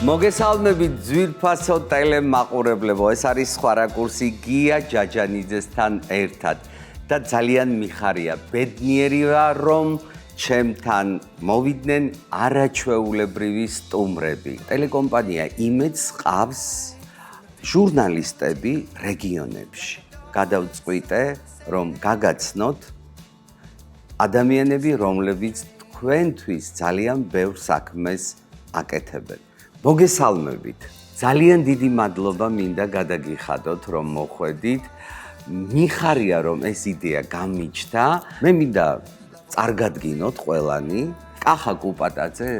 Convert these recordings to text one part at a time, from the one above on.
მოგესალმებით ძვირფასო ტელემაყურებლებო, ეს არის სხვა რაკურსი გია ჯაჯანიძესთან ერთად და ძალიან მიხარია, ბედნიერი ვარ, რომ ჩემთან მოვიდნენ არაჩვეულებრივი სტუმრები. ტელეკომპანია იმედს ყავს ჟურნალისტები რეგიონებში. გადავწყვიტე, რომ გაგაცნოთ ადამიანები, რომლებიც თქვენთვის ძალიან ბევრ საქმეს აკეთებენ. მოგესალმებით. ძალიან დიდი მადლობა მინდა გადაგიხადოთ, რომ მოხვედით. მიხარია, რომ ეს იდეა გამიჩნდა. მე მინდა წარგადგინოთ ყველანი. კახა კუპატაძე,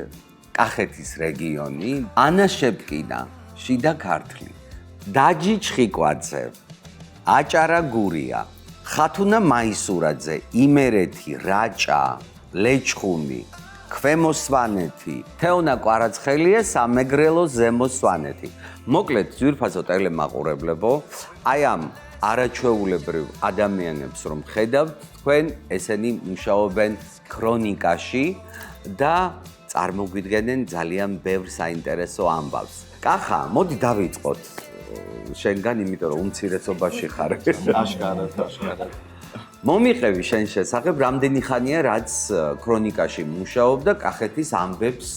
კახეთის რეგიონი, ანა შეპკინა, შიდა ქართლი, დაჯი ჩხიკვაძე, აჭარა გურია, ხათუნა მაისურაძე, იმერეთი, რაჭა, ლეჩხუმი, ქვემო სვანეთი, თეონა კვარაცხელია, სამეგრელო, ზემო სვანეთი. მოკლედ, ძვირფასო ტელემაყურებლებო, აი ამ არაჩვეულებრივ ადამიანებს რომ ხედავთ, თქვენ ესენი მუშაობენ ქრონიკაში და წარმოგვიდგენენ ძალიან ბევრ საინტერესო ამბავს. კახა, მოდი დავიწყოთ შენგან, იმიტომ რომ უმცირესობაში ხარ. აშკარად. მომიყევი შენ შესახებ, რამდენი ხანია რაც ქრონიკაში მუშაობ და კახეთის ამბებს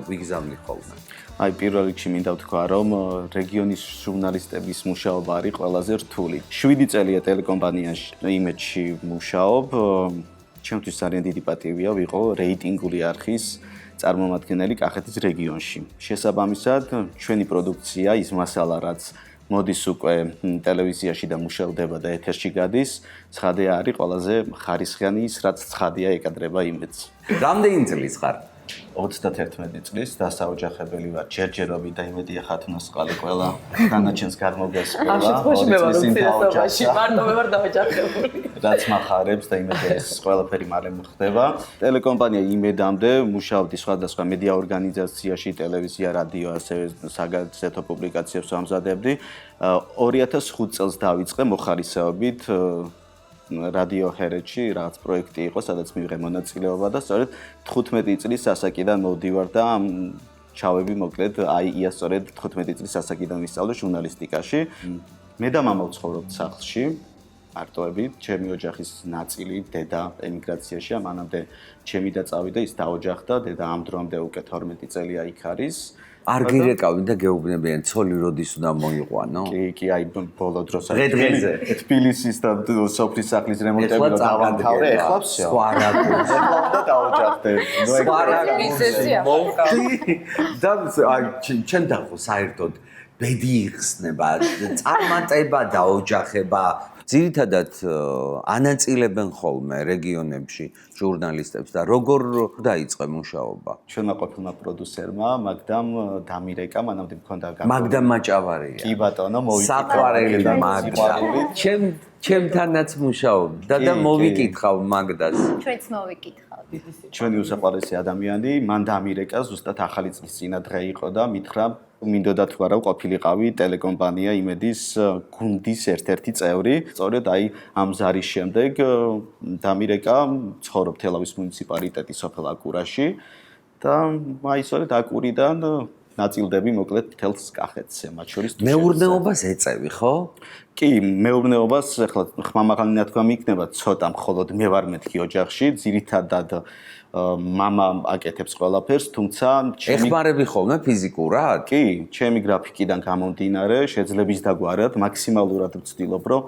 გვიგზავნი ხოლმე. აი პირველ რიგში მინდა ვთქვა, რომ რეგიონის ჟურნალისტების მუშაობა არის ყველაზე რთული. 7 წელია ტელეკომპანიაში იმედში მუშაობ. ჩემთვის ძალიან დიდი პატივია ვიყო რეიტინგული არხის წარმომადგენელი კახეთის რეგიონში. შესაბამისად, ჩვენი პროდუქცია ის მასალა, რაც მოდის უკვე ტელევიზიაში და მუშავდება და ეთერში გადის, ცხადია არის ყველაზე ხარისხიანი ის, რაც ცხადია ეკადრება იმედს. რამდენი წლის ხარ? 31 წლის დასაოჯახებელი ვარ, ჯერჯერობით და იმედია ხათუნას ყალი ყველა დანარჩენს გადმოგეს ყველა. ამ შემთხვევაში მე ვარ უმცირესობაში, მარტო მე ვარ დაოჯახებული. რაც მახარებს და იმედია ეს ყველაფერი მალე ხდება. ტელეკომპანია იმედამდე მუშაობდი სხვადასხვა მედია ორგანიზაციაში, ტელევიზია, რადიო, ასევე საგაზეთო პუბლიკაციებს ვამზადებდი. 2005 წელს დავიწყე მოხალისეობით რადიო ჰერეთში რაღაც პროექტი იყო, სადაც მივიღე მონაწილეობა და სწორედ 15 წლის ასაკიდან მოვდივარ და ჩავები მოკლედ აი სწორედ 15 წლის ასაკიდან ვისწავლე ჟურნალისტიკაში. მე და მამა ვცხოვრობთ სახლში, მარტოებით, ჩემი ოჯახის ნაწილი დედა ემიგრაციაში, მანამდე ჩემი და წავიდა, ის დაოჯახდა, დედა ამ დრომდე უკვე 12 წელია იქ არის. არ გირეკავენ და გეუბნებიან, ცოლი როდის უნდა მოიყვანო? კი, აი ბოლო დროს დღე-დღეზე. თბილისის და სოფლის სახლის რემონტები რო დავამთავრე, ეხლა всё. სხვა რაკურსი. ეხლა უნდა დაოჯახდე. სხვა რაკურსი. მისესია. და აი ჩემ დახო საერთოდ ბედი იხსნება, წარმატება და ოჯახება. ძირითადად ანაწილებენ ხოლმე რეგიონებში ჟურნალისტებს და როგორ დაიწყე მუშაობა? ჩვენმა ყოფილმა პროდიუსერმა მაგდამ დამირეკა, მანამდე მქონდა მაგდა მაჭავარია. კი ბატონო, მოვიკითხე. საყვარელი მაგდა. ჩემთანაც მუშაობდა და მოვიკითხავ მაგდას. ჩვენც მოვიკითხავთ. ჩვენი უსაყვარლესი ადამიანი, მან დამირეკა, ზუსტად ახალი წლის წინა დღე იყო და მითხრა, მინდოდა თუ არა ყოფილიყავი ტელეკომპანია იმედის გუნდის ერთ-ერთი წევრი. სწორედ აი ამ ზარის შემდეგ დამირეკა, ცხოვრობ თელავის მუნიციპალიტეტის სოფელ აკურაში და აი სწორედ აკურიდან ნაწილდები მოკლედ მთელს კახეთზე, მათ შორის მეურნეობას ეწევი, ხო? კი, მეურნეობას ახლა ხმამაღალი ნათქვამი იქნება ცოტა, მხოლოდ მე ვარ მეთქი ოჯახში, ძირითადად მამა აკეთებს ყველაფერს, თუმცა ეხმარები ხოლმე ფიზიკურად? კი, ჩემი გრაფიკიდან გამომდინარე, შეძლების დაგვარად მაქსიმალურად ვცდილობ, რომ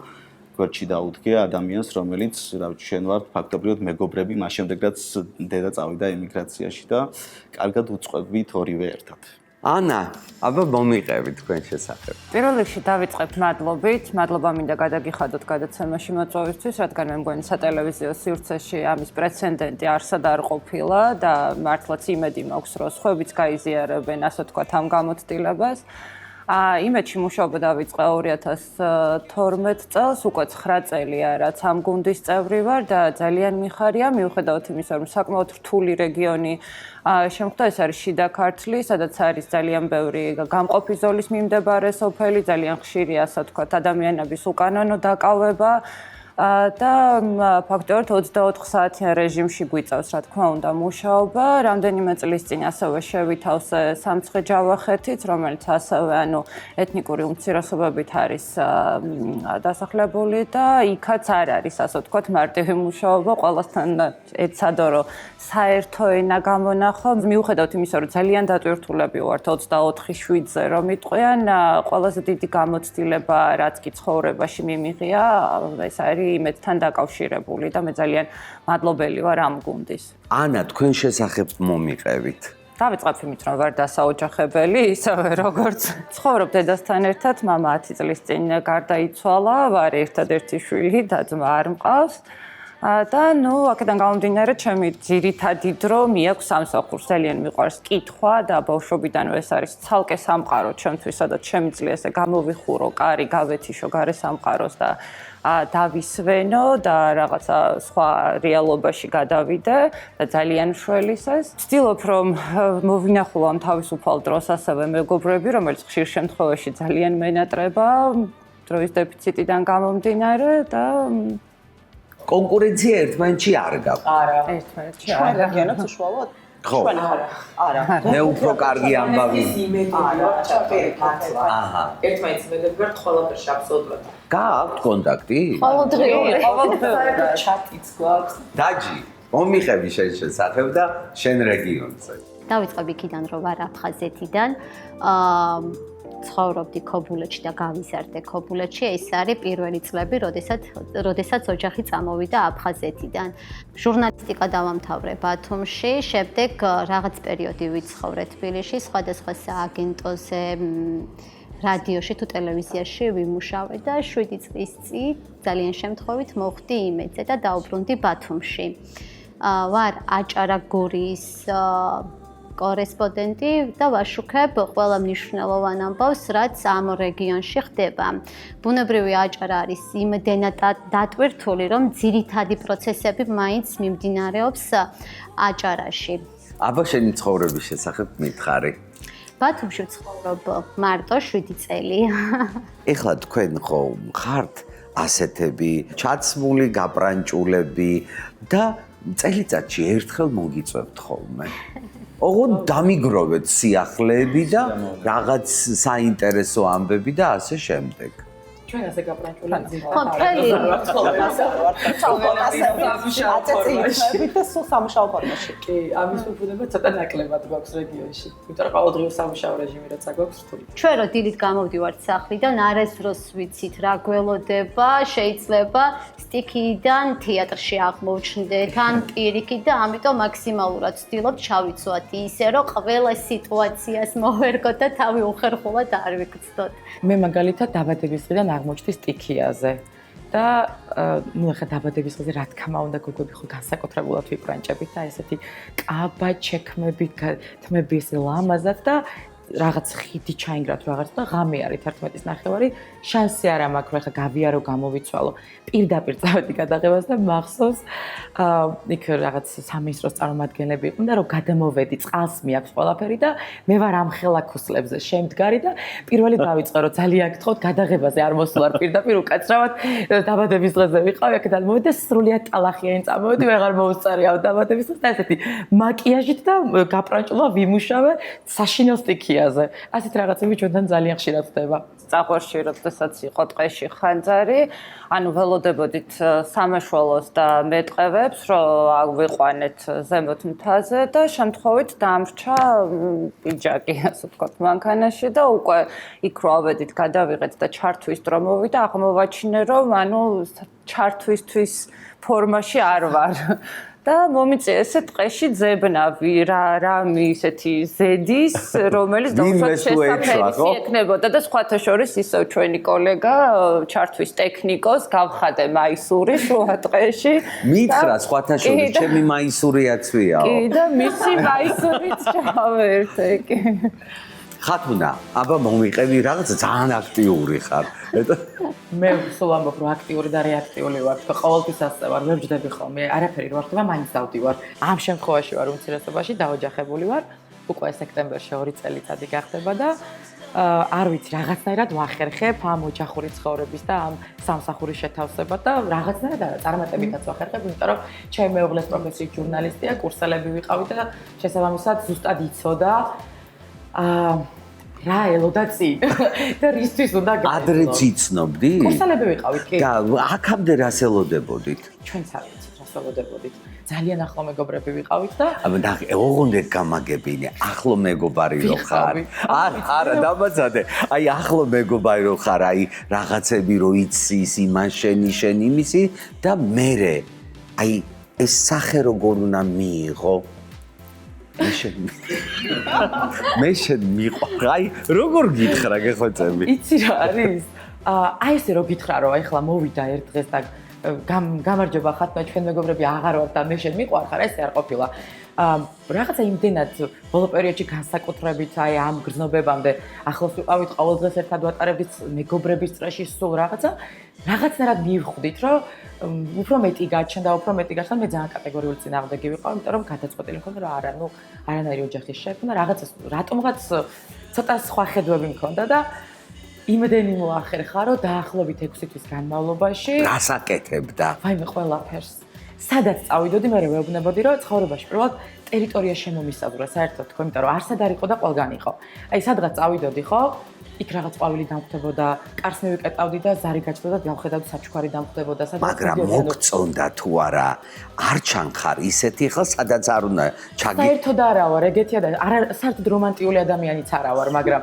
გვერდში დაუდგე ადამიანს, რომელიც, რა ვიცი, შენ ვართ ფაქტობრივად მეგობრები, მას შემდეგ რაც დედა წავიდა ემიგრაციაში და კარგად უწყობთ ორივე ერთად. ანა, აბა მომიყევი თქვენ შესახებ. პირველ რიგში დავიწყებთ მადლობით. მადლობა მინდა გადაგიხადოთ გადაცემაში მოწვევისთვის, რადგან მე მგონი სატელევიზიო სივრცეში ამის პრეცედენტი არსად არ ყოფილა და მართლაც იმედი მაქვს, რომ სხვაებიც გაიზიარებენ, ასე ვთქვათ, ამ გამოცდილებას. იმედში მუშაობა დავიწყე 2012 წელს, უკვე 9 წელია, რაც ამ გუნდის წევრი ვარ და ძალიან მიხარია, მიუხედავად იმისა, რომ საკმაოდ რთული რეგიონი შემხვდა, ეს არის შიდა ქართლი, სადაც არის ძალიან ბევრი გამყოფი ზოლის მიმდებარე სოფელი, ძალიან ხშირია, ასე ვთქვათ, ადამიანების უკანონო დაკავება. და ფაქტობრივად 24 საათიან რეჟიმში გვიწევს, რა თქმა უნდა, მუშაობა. რამდენიმე წლის წინ ასევე შევითავსე სამცხე ჯავახეთიც, რომელიც ასევე ეთნიკური უმცირესობებით არის დასახლებული და იქაც არ არის, ასე ვთქვათ, მარტივი მუშაობა, ყველასთან ეცადო, რომ საერთო ენა გამონახო. მიუხედავად იმისა, რომ ძალიან დატვირთულები ვართ 24/7-ზე, რომ იტყვიან, ყველაზე დიდი გამოცდილება, რაც კი ცხოვრებაში მიმიღია, ეს არის იმედთან დაკავშირებული და მე ძალიან მადლობელი ვარ ამ გუნდის. ანა, თქვენ შესახებ მომიყევით. დავიწყებ იმით, რომ ვარ დასაოჯახებელი, ისევე როგორც ცხოვრობ დედასთან ერთად, მამა 10 წლის წინ გარდაიცვალა, ვარ ერთადერთი შვილი და ძმა არ მყავს. და აქედან გამომდინარე, ჩემი ძირითადი დრო მიაქვს სამსახურს. ძალიან მიყვარს კითხვა და ბავშვობიდანვე ეს არის ცალკე სამყარო ჩემთვის, სადაც შემიძლია ესე გამოვიხურო, კარი გავეთიშო გარე სამყაროს და დავისვენო და რაღაცა სხვა რეალობაში გადავიდე და ძალიან მშველის ეს. ვცდილობ, რომ მოვინახულო ამ თავისუფალ დროს ასევე მეგობრები, რომელიც ხშირ შემთხვევაში ძალიან მენატრება დროის დეფიციტიდან გამომდინარე და კონკურენცია ერთმანეთში არ გაქვს. არა. ერთმანეთში არა. რეგიონებს უშუალოდ? ხო. არა. მე უფრო კარგი ამბავი. აჰა. ერთმანეთს იმედები ვართ ყველაფერში აბსოლუტურად. გააქვთ კონტაქტი? ყოველდღიური. ჩატიც გვაქვს. დაჯი, მომიყევი შენ შესახებ და შენ რეგიონზე. დავიწყებ იქიდან, რომ ვარ აფხაზეთიდან. ცხოვრობდი ქობულეთში და გავიზარდე ქობულეთში. ეს არის პირველი წლები, როდესაც ოჯახი წამოვიდა აფხაზეთიდან. ჟურნალისტიკა დავამთავრე ბათუმში, შემდეგ რაღაც პერიოდი ვიცხოვრე თბილისში, სხვადასხვა სააგენტოზე, რადიოში თუ ტელევიზიაში ვიმუშავე და 7 წლის წინ ძალიან შემთხვევით მოვხდი იმედზე და დაუბრუნდი ბათუმში. ვარ აჭარა გორის კორესპონდენტი და ვაშუქებ ყველა მნიშვნელოვან ამბავს, რაც ამ რეგიონში ხდება. ბუნებრივი აჭარა არის იმდენად დატვირთული, რომ ძირითადი პროცესები მაინც მიმდინარეობს აჭარაში. აბა შენი ცხოვრების შესახებ მითხარი. ბათუმში ვცხოვრობ მარტო 7 წელი. ეხლა თქვენ ხო ხართ ასეთები, ჩაცმული, გაპრანჭულები და წელიწადში ერთხელ მოგიწევთ ხოლმე. ოღონდ დამიგროვეთ სიახლეები და რაღაც საინტერესო ამბები და ასე შემდეგ. ჩვენ ასე გაპრანჭულები ხო, მთელი აწეწიებით და სულ სამუშაო ფორმაში. კი, ამის მიბუნება ცოტა ნაკლებად გვაქვს რეგიონში. იმიტომ რომ ყოველდღიურ სამუშაო რეჟიმი რაცა გვაქვს რთული. ჩვენ რო დილით გამოვდივართ სახლიდან, არას დროს ვიცით რა გველოდება, შეიძლება სტიქიდან თეატრში აღმოჩნდეთ, ან პირიქით და ამიტომ მაქსიმალურად ვცდილობ ჩავიცვათ ისე, რომ ყველა სიტუაციას მოვერგოთ და თავი უხერხულად არ ვიგრძნოთ. მე მაგალითად დაბადების დღიდან აღმოჩნდი სტიქიაზე. და ახლა დაბადების დღეზე რა თქმა უნდა გოგოები ხო განსაკუთრებულად ვიპრანჭებით და ესეთი კაბა ჩექმები, თმების ლამაზად და რაღაც ხიდი ჩაინგრათ რაღაც და ღამე არის 11:30 შანსი არ მაქვს რომ ახლა გავიარო გამოვიცვალო პირდაპირ წავედი გადაღებას და მახსოვს იქ რაღაც სამინისტროს წარმომადგენლები იყვნენ და რომ გადამოვედი წყალს მიაქვს ყველაფერი და მე ვარ ამ ხელაქუსლებზე შემდგარი და პირველი დავიწყე რომ ძალიან გთხოვთ გადაღებაზე არ მოსვლარ პირდაპირ უკაცრავად დაბადების დღეზე ვიყავი აქედან მოვედი და სრულიად ტალახიანი წამოვედი ვეღარ მოუსწარიავ დაბადების დღეს და ესეთი მაკიაჟით და გაპრანჭულმა ვიმუშავე საშინელ სტიქიაზე ასეთ რაღაცები ჩვენთან ძალიან ხშირად ხდება წაყვარში როდესაც იყო ტყეში ხანძარი ანუ ველოდებოდით სამაშველოს და მეტყევებს რომ ვიყვანეთ ზემოთ მთაზე და შემთხვევით დამრჩა პიჯაკი ასე ვთქვათ მანქანაში და უკვე იქ რო ავედით გადავიღეთ და ჩართვის დრო მოვიდა აღმოვაჩინე რომ ანუ ჩართვისთვის ფორმაში არ ვარ და მომიწია ესე ტყეში ძებნავი რა ისეთი ზედის რომელიც დაუშვათ შესაძლებელი ექნებოდა და სხვათა შორის ისევ ჩვენი კოლეგა ჩართვის ტექნიკოს გავხადე მაისური შუა ტყეში მითხრა სხვათა შორის ჩემი მაისურიაც ვიაო კი და მისი მაისურიც ჩავერთე კი ხათუნა აბა მომიყევი რაღაც ძალიან აქტიური ხარ მე სულ ამბობ რომ აქტიური და რეაქტიული ვარ და ყოველთვის ასე ვარ ვებჯდები ხოლმე არაფერი რო არ ხდება მაინც დავდივარ ამ შემთხვევაში ვარ უმცირესობაში დაოჯახებული ვარ უკვე სექტემბერში 2 წელიწადი გახდება და არ ვიცი, რაღაცნაირად ვახერხებ ამ ოჯახური ცხოვრების და ამ სამსახურის შეთავსებას და რაღაცნაირად არა, წარმატებითაც ვახერხებ, იმიტომ რომ ჩემი მეუღლეს პროფესიით ჟურნალისტია, კურსელები ვიყავით და შესაბამისად ზუსტად იცოდა რა ელოდა წინ და რისთვის უნდა გაეძლო. ადრეც იცნობდი? კურსელები ვიყავით, კი. და აქამდე რას ელოდებოდით? ჩვენც არ ვიცით, რას ელოდებოდით. ძალიან ახლო მეგობრები ვიყავით და და ოღონდ გამაგებინე, ახლო მეგობარი რო ხარ. არა, დამაცადე. აი ახლო მეგობარი რო ხარ, აი რაღაცები რო იცის, იმან შენ იმისი და მერე აი ეს სახე როგორ უნდა მიიღო? მე შენ მიყვარ. აი როგორ გითხრა გეხვეწები? იცი რა არის? აი ესე რო გითხრა რომ აი ხლა მოვიდა ერთ დღეს და გამარჯობა ხათმა ჩვენ მეგობრები აღარ ვართ და მე შენ მიყვარხარ, ესე არ ყოფილა. რაღაცა იმდენად ბოლო პერიოდში განსაკუთრებით აი ამ გრძნობებამდე ახლოს ვიყავით, ყოველ დღეს ერთად ვატარებდით მეგობრების წრეში სულ რაღაცნაირად მივხვდით, რომ უფრო მეტი გაჩნდა, მე ძალიან კატეგორიული წინააღმდეგი ვიყავ, იმიტომ რომ გადაწყვეტილი მქონდა რომ არა, არანაირი ოჯახის შექმნა, რაღაცას რატომღაც ცოტა სხვა ხედვები მქონდა და იმდენი მოახერხა, რომ დაახლოებით 6 თვის განმავლობაში რას აკეთებდა? ვაიმე ყველაფერს. სადაც წავიდოდი, მე ვეუბნებოდი, რომ ცხოვრებაში პირველად ტერიტორია შემომისაზღვრა საერთოდ თქო, იმიტომ რომ არსად არ იყო და ყველგან იყო. აი სადღაც წავიდოდი, ხო? იქ რაღაც ყვავილი დამხვდებოდა, კარს მივიკეტავდი და ზარი გაჩნდა და დავხედავდი საჩუქარი დამხვდებოდა, სადაც მაგრამ მოგწონდა თუ არა, არ ჩანხარ ისეთი ხალ, სადაც არ უნდა ჩაგი. საერთოდ არა ვარ, ეგეთია და არა საერთოდ რომანტიკული ადამიანიც არა ვარ, მაგრამ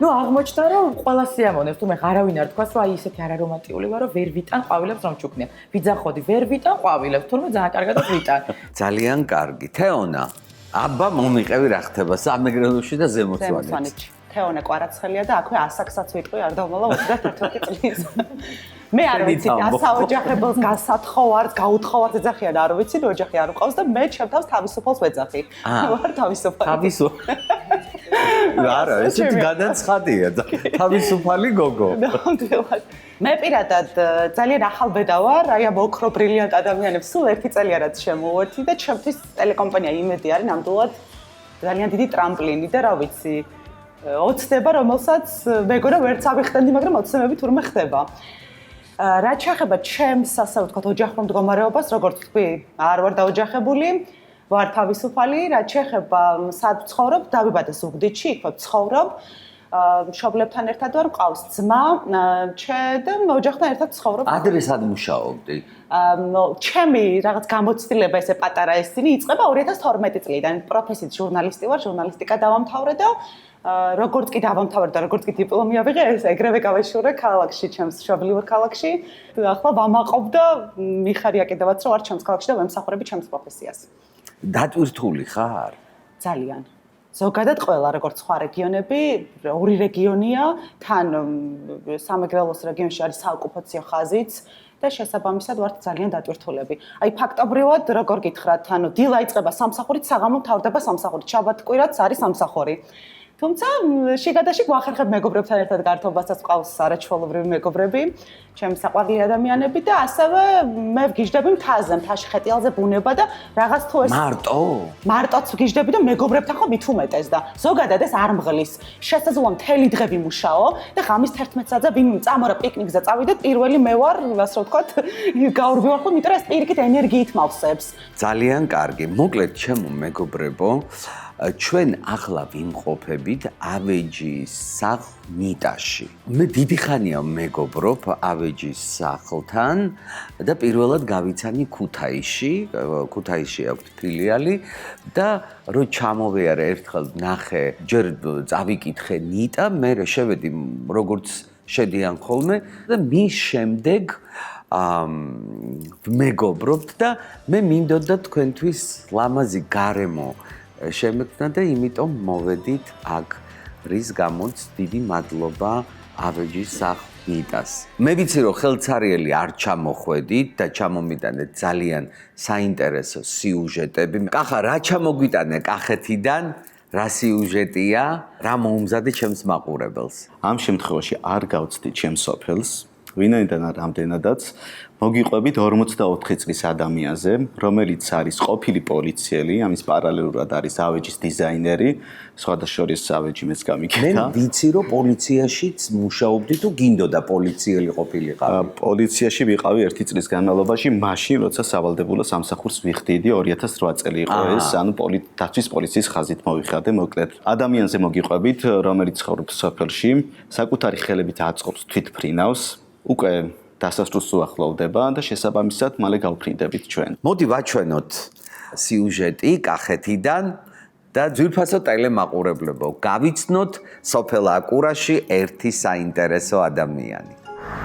აღმოჩნდა რომ ყველა სიამოვნებს, თუ მე არავინ არ თქვას, რომ აი ისეთი არარომანტიკული ვარ, რომ ვერ ვიტან ყვავილებს რომ ჩუქნია. ვიძახოდი, ვერ ვიტან ყვავილებს, თურმე ძალიან კარგად ვიტან. ძალიან კარგი. თეონა, აბა მომიყევი რა ხდება სამეგრელოში და ზემოცვანეთში. თეონა კვარაცხელია და აქვე ასაკსაც ვიტყვი არ დავმოლა 31 წლის. მე არ ვიცი ასაოჯახებელს გასათხოვართ, გაუთხოვართ ეძახიან, არ ვიცი, ოჯახი არ უყავს და მე ჩემ თავს თავისუფალს ვეძახი. ვარ თავისუფალი. არა, ესეც განაცხადია და თავისუფალი გოგო. ნამდვილად. მე პირადად ძალიან ახალბედა ვარ, აი ამ ოქრო ბრილიანტ ადამიანებს სულ 1 წელი არაც შემოვერთი და ჩემთვის ტელეკომპანია იმედი არის ნამდვილად ძალიან დიდი ტრამპლინი და რა ვიცი ოცნება, რომელსაც მეგონა ვერც ავიხდენდი, მაგრამ ოცნებები თურმე ხდება. რაც შეეხება ჩემს, ასე ვთქვათ, ოჯახურ მდგომარეობას, როგორც თქვი, არ ვარ დაოჯახებული, ვარ თავისუფალი, რაც შეეხება სად ვცხოვრობ, დავიბადე ზუგდიდში, იქ ვცხოვრობ. მშობლებთან ერთად ვარ, მყავს ძმა, და ოჯახთან ერთად ვცხოვრობ. ადრე სად მუშაობდი? ჩემი რაღაც გამოცდილება ესე პატარა ესენი იწყება 2012 წლიდან. პროფესიით ჟურნალისტი ვარ, ჟურნალისტიკა დავამთავრე და როგორც კი დავამთავრე და როგორც კი დიპლომი ავიღე, ეს ეგრევე გავეშურე ქალაქში, ჩემს მშობლიურ ქალაქში. ახლა ვამაყობ და მიხარია კიდევაც რომ ვარ ჩემს ქალაქში და ვემსახურები ჩემს პროფესიას. დატვირთული ხარ? ძალიან. ზოგადად ყველა როგორც სხვა რეგიონები, 2 რეგიონია, თან სამეგრელოს რეგიონში არის საოკუპაციო ხაზიც და შესაბამისად ვართ ძალიან დატვირთულები. აი ფაქტობრივად როგორ გითხრათ, ანუ დილა იწყება სამსახურით, საღამო მთავრდება სამსახურით, შაბათ-კვირაც არის სამსახური. თუმცა შიგადაშიგ ვახერხებ მეგობრებთან ერთად გართობასაც ყავს არაჩვეულებრივი მეგობრები, ჩემი საყვარელი ადამიანები და ასევე მე ვგიჟდები მთაზე, მთაში ხეტიალზე ბუნება და რაღაც თუ ეს მარტოც ვგიჟდები და მეგობრებთან ხო მით უმეტეს და ზოგადად ეს არ მღლის. შესაძლოა მთელი დღები მუშაო და ღამის 11-ზე ვინ წამორა პიკნიკზე წავიდეთ, პირველი მე ვარ, ასე ვთქვათ, გაურბივარ ხო, იმიტომ რომ ეს პირიქით ენერგიით მავსებს. ძალიან კარგი. მოკლედ ჩემო მეგობრებო, ჩვენ ახლა ვიმყოფებით ავეჯის სახლ ნიტაში. მე დიდი ხანია მეგობრობ ავეჯის სახლთან და პირველად გავიცანი ქუთაისში. ქუთაისში აქვს ფილიალი და რო ჩამოვიარე ერთხელ ნახე, ჯერ წავიკითხე ნიტა, მე შევედი როგორც შედიან ხოლმე და მის შემდეგ მეგობრობთ და მე მინდოდა თქვენთვის ლამაზი გარემო შემექმნა და იმიტომ მოვედით აქ, რის გამოც დიდი მადლობა ავეჯის სახლ ნიტას. მე ვიცი რომ ხელცარიელი არ ჩამოხვედით და ჩამომიტანეთ ძალიან საინტერესო სიუჟეტები. კახა რა ჩამოგვიტანე კახეთიდან? რა სიუჟეტია? რა მოუმზადე ჩემს მაყურებელს? ამ შემთხვევაში არ გავცდით ჩემს სოფელს, ვინაიდან რამდენადაც მოგიყვებით 44 წლის ადამიანზე, რომელიც არის ყოფილი პოლიციელი, ამის პარალელურად არის ავეჯის დიზაინერი, სხვადასხვა ავეჯი მეც მე გამიგეთა. ვიცი რომ პოლიციაშიც მუშაობდი თუ გინდოდა პოლიციელი ყოფილიყავი. პოლიციაში ვიყავი 1 წლის განმავლობაში, მაშინ როცა სავალდებულო სამსახურს ვიხდიდი 2008 წელი იყო ეს, ანუ დათვის პოლიციის ხაზით მოვიხადე მოკლედ. ადამიანზე მოგიყვებით, რომელიც ცხოვრობს სოფელში, საკუთარი ხელებით აწყობს თვითფრინავს, უკვე დასასრულს უახლოვდება და შესაბამისად მალე გავფრინდებით ჩვენ. მოდი ვაჩვენოთ სიუჟეტი კახეთიდან და ძვირფასო ტელემაყურებლებო, გავიცნოთ სოფელ აკურაში ერთი საინტერესო ადამიანი.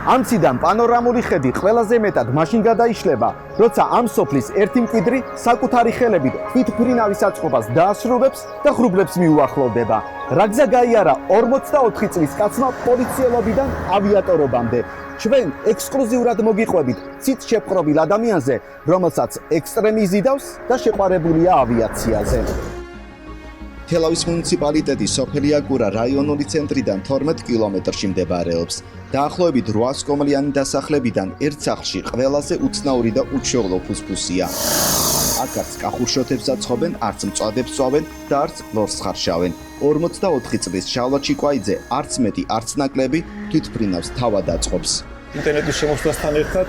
ამციდან პანორამული ხედი ყველაზე მეტად მაშინ გადაიშლება, როცა ამ სოფლის ერთი მკვიდრი საკუთარი ხელებით თვითფრინავის აწყობას დაასრულებს და ღრუბლებს მიუახლოვდება. რა გზა გაიარა 44 წლის კაცმა პოლიციელობიდან ავიატორობამდე. ჩვენ ექსკლუზიურად მოგიყვებით ცით შეპყრობილ ადამიანზე, რომელსაც ექსტრემი ზიდავს და შეყვარებულია ავიაციაზე. თელავის მუნიციპალიტეტის სოფელი აკურა რაიონული ცენტრიდან 12 კილომეტრში მდებარეობს. დაახლოებით 800 კომლიანი დასახლებიდან ერთ სახლში ყველაზე უცნაური და უჩვეულო ფუსფუსია. აქ არც კახურშოთებს აცხობენ, არც მწვადებს წვავენ და არც ლორს ხარშავენ. 44 წლის შალვა ჩიკვაიძე არც მეტი, არც ნაკლები თვითფრინავს თავად აწყობს. ინტერნეტის შემოსვლასთან ერთად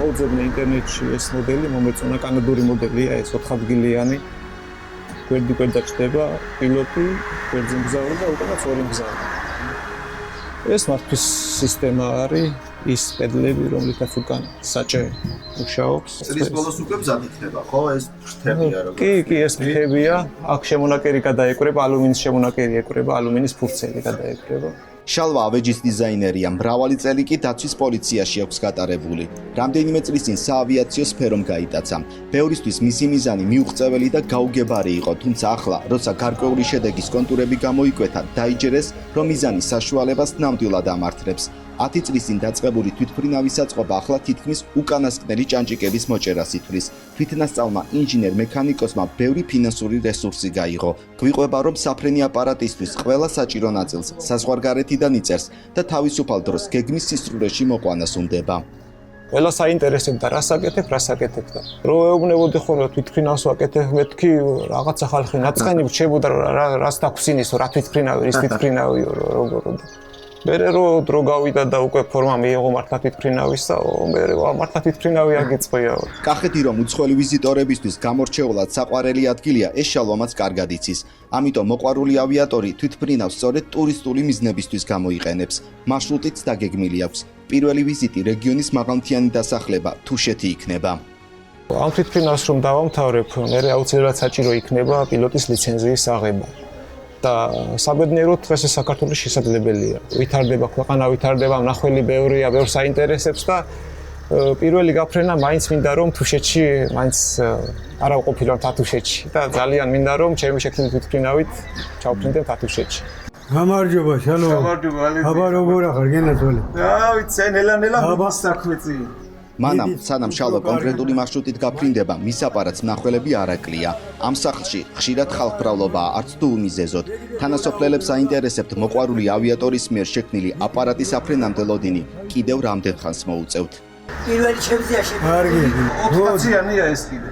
მოუძებნა ინტერნეტში ეს მოდელი, მომეწონა კანადური მოდელია, ეს 4 ადგილიანი. გვერდ ჩდება პილოტი, გვერდზე მგზავრი და უკანაც ორი მგზავრი. ეს მართვის სისტემა არის, ის პედლები, რომლითაც უკან საჭე მუშაობს. წლის ბოლოს უკვე მზად იქნება, ხო? ეს ფრთებია როგორ? კი, ეს ფრთებია. აქ შემონაკერი გადაეკრება, ალუმინის შემონაკერი ეკრება, ალუმინის ფურცელი გადაეკრება. შალვა ავეჯის დიზაინერია, მრავალი წელი კი დაცვის პოლიციაში აქვს გატარებული. რამდენიმე წლის წინ საავიაციო სფერომ გაიტაცა. ბევრისთვის მისი მიზანი მიუღწეველი და გაუგებარი იყო, თუმცა ახლა, როცა გარკვეული შედეგის კონტურები გამოიკვეთა, დაიჯერეს, რომ მიზანის საშუალებას ნამდვილად ამართლებს. 10 წლის წინ დაწყებული თვითფრინავის აწყობა ახლა თითქმის უკანასკნელი ჭანჭიკების მოჭერას ითვლის. თვითნასწავლმა ინჟინერ-მექანიკოსმა ბევრი ფინანსური რესურსი გაიღო. გვიყვება, რომ საფრენი აპარატისთვის ყველა საჭირო ნაწილს საზღვარგარეთიდან იწერს და თავისუფალ დროს გეგმის სისრულეში მოყვანას უნდება. ყველა საინტერესებდა, რას აკეთებ და. რო ეუბნებოდი ხოლმე თვითფრინავს ვაკეთებ, მეთქი რაღაცა ხალხი ნაწყენი რჩებოდა, რას დაგვსინისო, რა თვითფრინავი, ის თვითფრინავიო, როგორ. მერე რო გავიდა და უკვე ფორმა მიიღო მართლა თვითფრინავისა, მერე მართლა თვითფრინავი აგიწყვია. კახეთი რომ უცხოელი ვიზიტორებისთვის გამორჩეულად საყვარელი ადგილია, ეს შალვამაც კარგად იცის. ამიტომ მოყვარული ავიატორი თვითფრინავს სწორედ ტურისტული მიზნებისთვის გამოიყენებს. მარშრუტიც დაგეგმილი აქვს. პირველი ვიზიტი რეგიონის მაღალმთიანი დასახლება თუშეთი იქნება. ამ თვითფრინავს რომ დავამთავრებ, მერე აუცილებლად საჭირო იქნება პილოტის ლიცენზიის აღება. და საბედნიეროდ დღეს ეს საქართველოს შესაძლებელია. ვითარდება ქვეყანა, ვითარდება, მნახველი ბევრია, ბევრს აინტერესებს და პირველი გაფრენა მაინც მინდა რომ თუშეთში, მაინც არა ვყოფილვარ თათუშეთში და ძალიან მინდა რომ ჩემი შექმნილი თვითფრინავით ჩავფრინდებ თათუშეთში. გამარჯობა, შალო. გამარჯობა, ალექსი. აბა როგორ ახარ, გენაცვალე? ვიცი, ნელა საქმე წი. მანამ, სანამ შალვა კონკრეტული მარშრუტით გაფრინდება, მის აპარატს მნახველები არ აკლია. ამ სახლში ხშირად ხალხმრავლობაა, არც თუ უმიზეზოდ. თანასოფლელებს აინტერესებთ მოყვარული ავიატორის მიერ შექმნილი აპარატის აფრენამდე ლოდინი კიდევ რამდენ ხანს მოუწევთ. პირველი ჩემზეაში. კარგი. ოფიციანია ეს კიდე.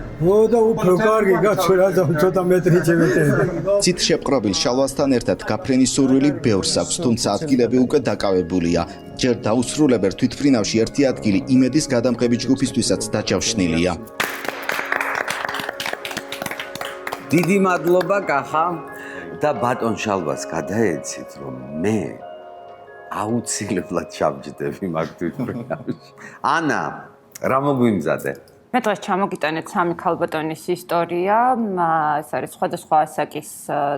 და უფრო კარგი გაცვლა და ცოტა მეტრი შემეწერა. ცით შეპყრობილ შალვასთან ერთად გაფრენის სურვილი ბევრს აქვს, თუმცა ადგილები უკვე დაკავებულია. ჯერ დაუსრულებელ თვითფრინავში ერთი ადგილი იმედის გადამღები ჯგუფისთვისაც დაჯავშნილია. დიდი მადლობა კახა და ბატონ შალვას გადაეცით რომ მე აუცილებლად ჩავჯდები მაგ თვითფრინავში. ანა, რა მოგვიმზადე? მე დღეს ჩამოგიტანეთ სამი ქალბატონის ისტორია, ეს არის სხვადასხვა ასაკის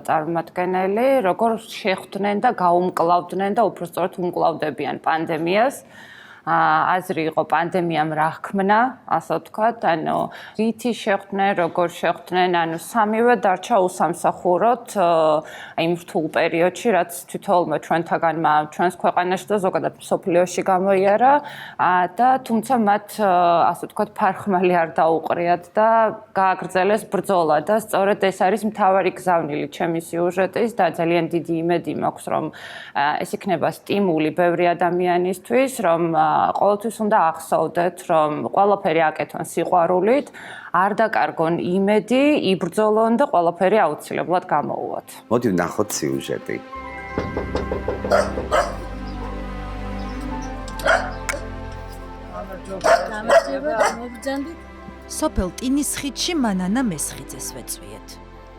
წარმომადგენელი, როგორ შეხვდნენ და გაუმკლავდნენ და უფრო სწორად უმკლავდებიან პანდემიას. აზრი იყო პანდემიამ რა ჰქმნა, ასე ვთქვათ, ანუ რითი შეხვდნენ, როგორ შეხვდნენ, ანუ სამივე დარჩა უსამსახუროდ იმ რთულ პერიოდში, რაც თვითონმა ჩვენთაგანმა ჩვენს ქვეყანაში და ზოგადად მსოფლიოში გამოიარა და თუმცა მათ ასე ვთქვათ ფარხმალი არ დაუყრიათ და გააგრძელეს ბრძოლა და სწორედ ეს არის მთავარი გზავნილი ჩემი სიუჟეტის და ძალიან დიდი იმედი მაქვს, რომ ეს იქნება სტიმული ბევრი ადამიანისთვის, რომ ყოველთვის უნდა ახსოვდეთ, რომ ყველაფერი აკეთონ სიყვარულით, არ დაკარგონ იმედი, იბრძოლონ და ყველაფერი აუცილებლად გამოუვათ. მოდი ვნახოთ სიუჟეტი. სოფელ ტინის ხიდში მანანა მესხიძეს ვეწვიეთ.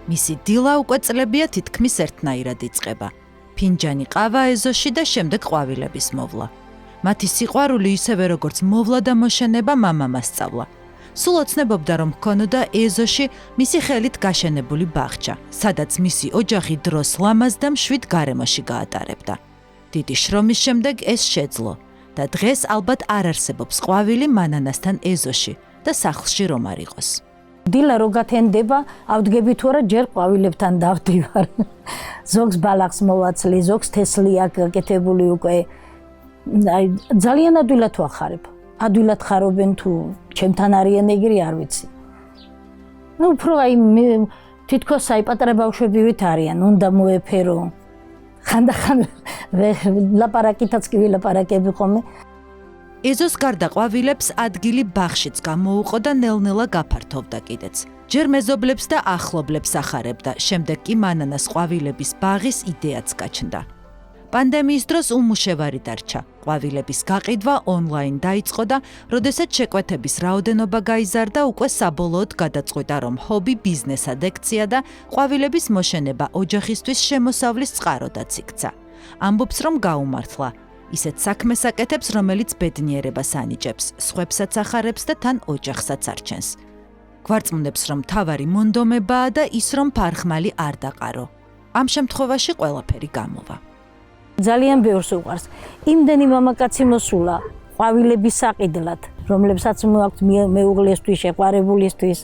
მისი დილა უკვე წლებია თითქმის ერთნაირად იწყება. ფინჯანი ყავა ეზოში და შემდეგ ყვავილების მოვლა. მათი სიყვარული ისევე როგორც მოვლა და მოშენება მამამ ასწავლა. სულ ოცნებობდა რომ ჰქონოდა ეზოში მისი ხელით გაშენებული ბაღჩა, სადაც მისი ოჯახი დროს ლამაზ და მშვიდ გარემოში გაატარებდა. დიდი შრომის შემდეგ ეს შეძლო და დღეს ალბათ არ არსებობს ყვავილი მანანასთან ეზოში და სახლში რომ არ იყოს. დილა რო გათენდება, ავდგები თუ არა ჯერ ყვავილებთან დავდივარ. ზოგს ბალახს მოვაცლი, ზოგს თესლი აქვს გაკეთებული უკვე. აი ძალიან ადვილად ვახარებ. ადვილად ხარობენ თუ ჩემთან არიან ეგრე არ ვიცი. ნუ უფრო აი თითქოს აი პატარა ბავშვებივით არიან, უნდა მოეფერო. ხანდახან ლაპარაკითაც კი ვილაპარაკები ხოლმე. ეზოს გარდა ყვავილებს ადგილი ბაღშიც გამოუყო და ნელ-ნელა გაფართოვდა კიდეც. ჯერ მეზობლებს და ახლობლებს ახარებდა, შემდეგ კი მანანას ყვავილების ბაღის იდეაც გაჩნდა. პანდემიის დროს უმუშევარი დარჩა. ყვავილების გაყიდვა ონლაინ დაიწყო და როდესაც შეკვეთების რაოდენობა გაიზარდა, უკვე საბოლოოდ გადაწყვიტა, რომ ჰობი ბიზნესად ექცია და ყვავილების მოშენება ოჯახისთვის შემოსავლის წყაროდაც იქცა. ამბობს, რომ გაუმართლა. ისეთ საქმეს აკეთებს, რომელიც ბედნიერებას ანიჭებს, სხვებსაც ახარებს და თან ოჯახსაც არჩენს. გვარწმუნებს, რომ თავარი მონდომებაა და ის, რომ ფარხმალი არ დაყარო. ამ შემთხვევაში ყველაფერი გამოვა. ძალიან ბევრს უყვარს. იმდენი მამაკაცი მოსულა ყვავილების საყიდლად, რომლებსაც მოაქვთ მეუღლესთვის, შეყვარებულისთვის.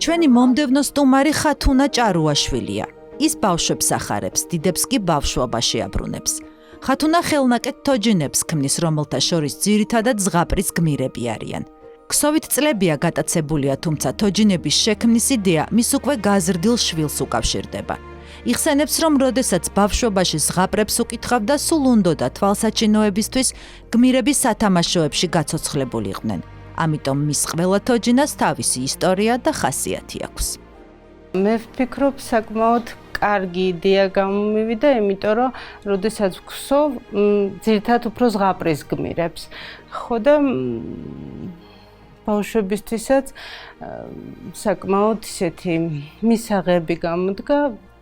ჩვენი მომდევნო სტუმარი ხათუნა ჭარუაშვილია. ის ბავშვებს ახარებს, დიდებს კი ბავშვობაში აბრუნებს. ხათუნა ხელნაკეთ თოჯინებს ქმნის, რომელთა შორის ძირითადად ზღაპრის გმირები არიან. ქსოვით წლებია გატაცებულია, თუმცა თოჯინების შექმნის იდეა მის უკვე გაზრდილ შვილს უკავშირდება. იხსენებს, რომ როდესაც ბავშვობაში ზღაპრებს უკითხავდა, სულ უნდოდა თვალსაჩინოებისთვის გმირები სათამაშოებში გაცოცხლებული იყვნენ. ამიტომ მის ყველა თოჯინას თავისი ისტორია და ხასიათი აქვს. მე ვფიქრობ, საკმაოდ კარგი იდეა გამომივიდა, იმიტომ რომ როდესაც ვქვსოვ, ძირითადად უფრო ზღაპრის გმირებს. ხო და ბავშვებისთვისაც საკმაოდ ისეთი მისაღები გამოდგა,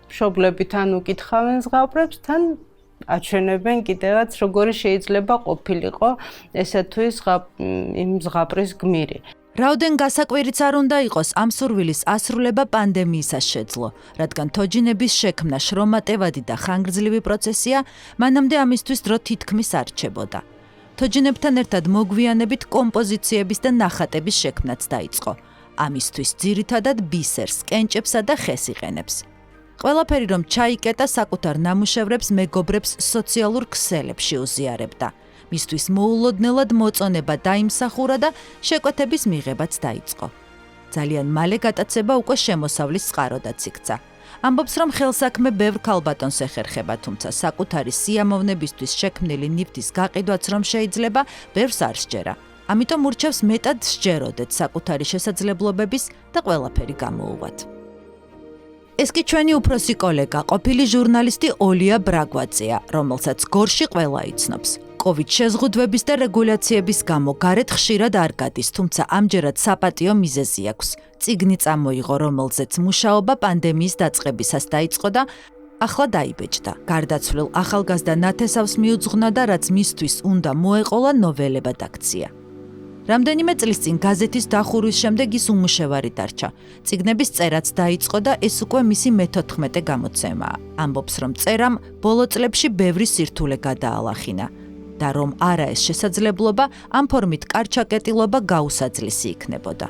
მშობლები თან უკითხავენ ზღაპრებს, თან აჩვენებენ კიდევაც, როგორი შეიძლება ყოფილიყო ესა თუ ის იმ ზღაპრის გმირი. რაოდენ გასაკვირიც არ უნდა იყოს, ამ სურვილის ასრულება პანდემიისას შეძლო, რადგან თოჯინების შექმნა შრომატევადი და ხანგრძლივი პროცესია, მანამდე ამისთვის დრო თითქმის არ რჩებოდა. თოჯინებთან ერთად მოგვიანებით კომპოზიციების და ნახატების შექმნაც დაიწყო. ამისთვის ძირითადად ბისერს, კენჭებსა და ხეს იყენებს. ყველაფერი რომ ჩაიკეტა, საკუთარ ნამუშევრებს მეგობრებს სოციალურ ქსელებში უზიარებდა. მისთვის მოულოდნელად მოწონება დაიმსახურა და შეკვეთების მიღებაც დაიწყო. ძალიან მალე გატაცება უკვე შემოსავლის წყაროდაც იქცა. ამბობს, რომ ხელსაქმე ბევრ ქალბატონს ეხერხება, თუმცა საკუთარი სიამოვნებისთვის შექმნილი ნივთის გაყიდვაც რომ შეიძლება, ბევრს არ სჯერა. ამიტომ ურჩევს მეტად სჯეროდეთ საკუთარი შესაძლებლობების და ყველაფერი გამოუვათ. ეს კი ჩვენი უფროსი კოლეგა, ყოფილი ჟურნალისტი ოლია ბრაგვაძეა, რომელსაც გორში ყველა იცნობს. COVID შეზღუდვების და რეგულაციების გამო გარეთ ხშირად არ გადის, თუმცა ამჯერად საპატიო მიზეზი აქვს. წიგნი წამოიღო, რომელზეც მუშაობა პანდემიის დაწყებისას დაიწყო და ახლა დაიბეჭდა. გარდაცვლილ ახალგაზრდა ნათესავს მიუძღვნა და რაც მისთვის უნდა მოეყოლა ნოველებად აქცია. რამდენიმე წლის წინ გაზეთის დახურვის შემდეგ ის უმუშევარი დარჩა. წიგნების წერაც დაიწყო და ეს უკვე მისი მე-14 გამოცემაა. ამბობს, რომ წერამ ბოლო წლებში ბევრი სირთულე გადაალახინა. და რომ არა ეს შესაძლებლობა, ამ ფორმით კარჩაკეტილობა გაუსაძლისი იქნებოდა.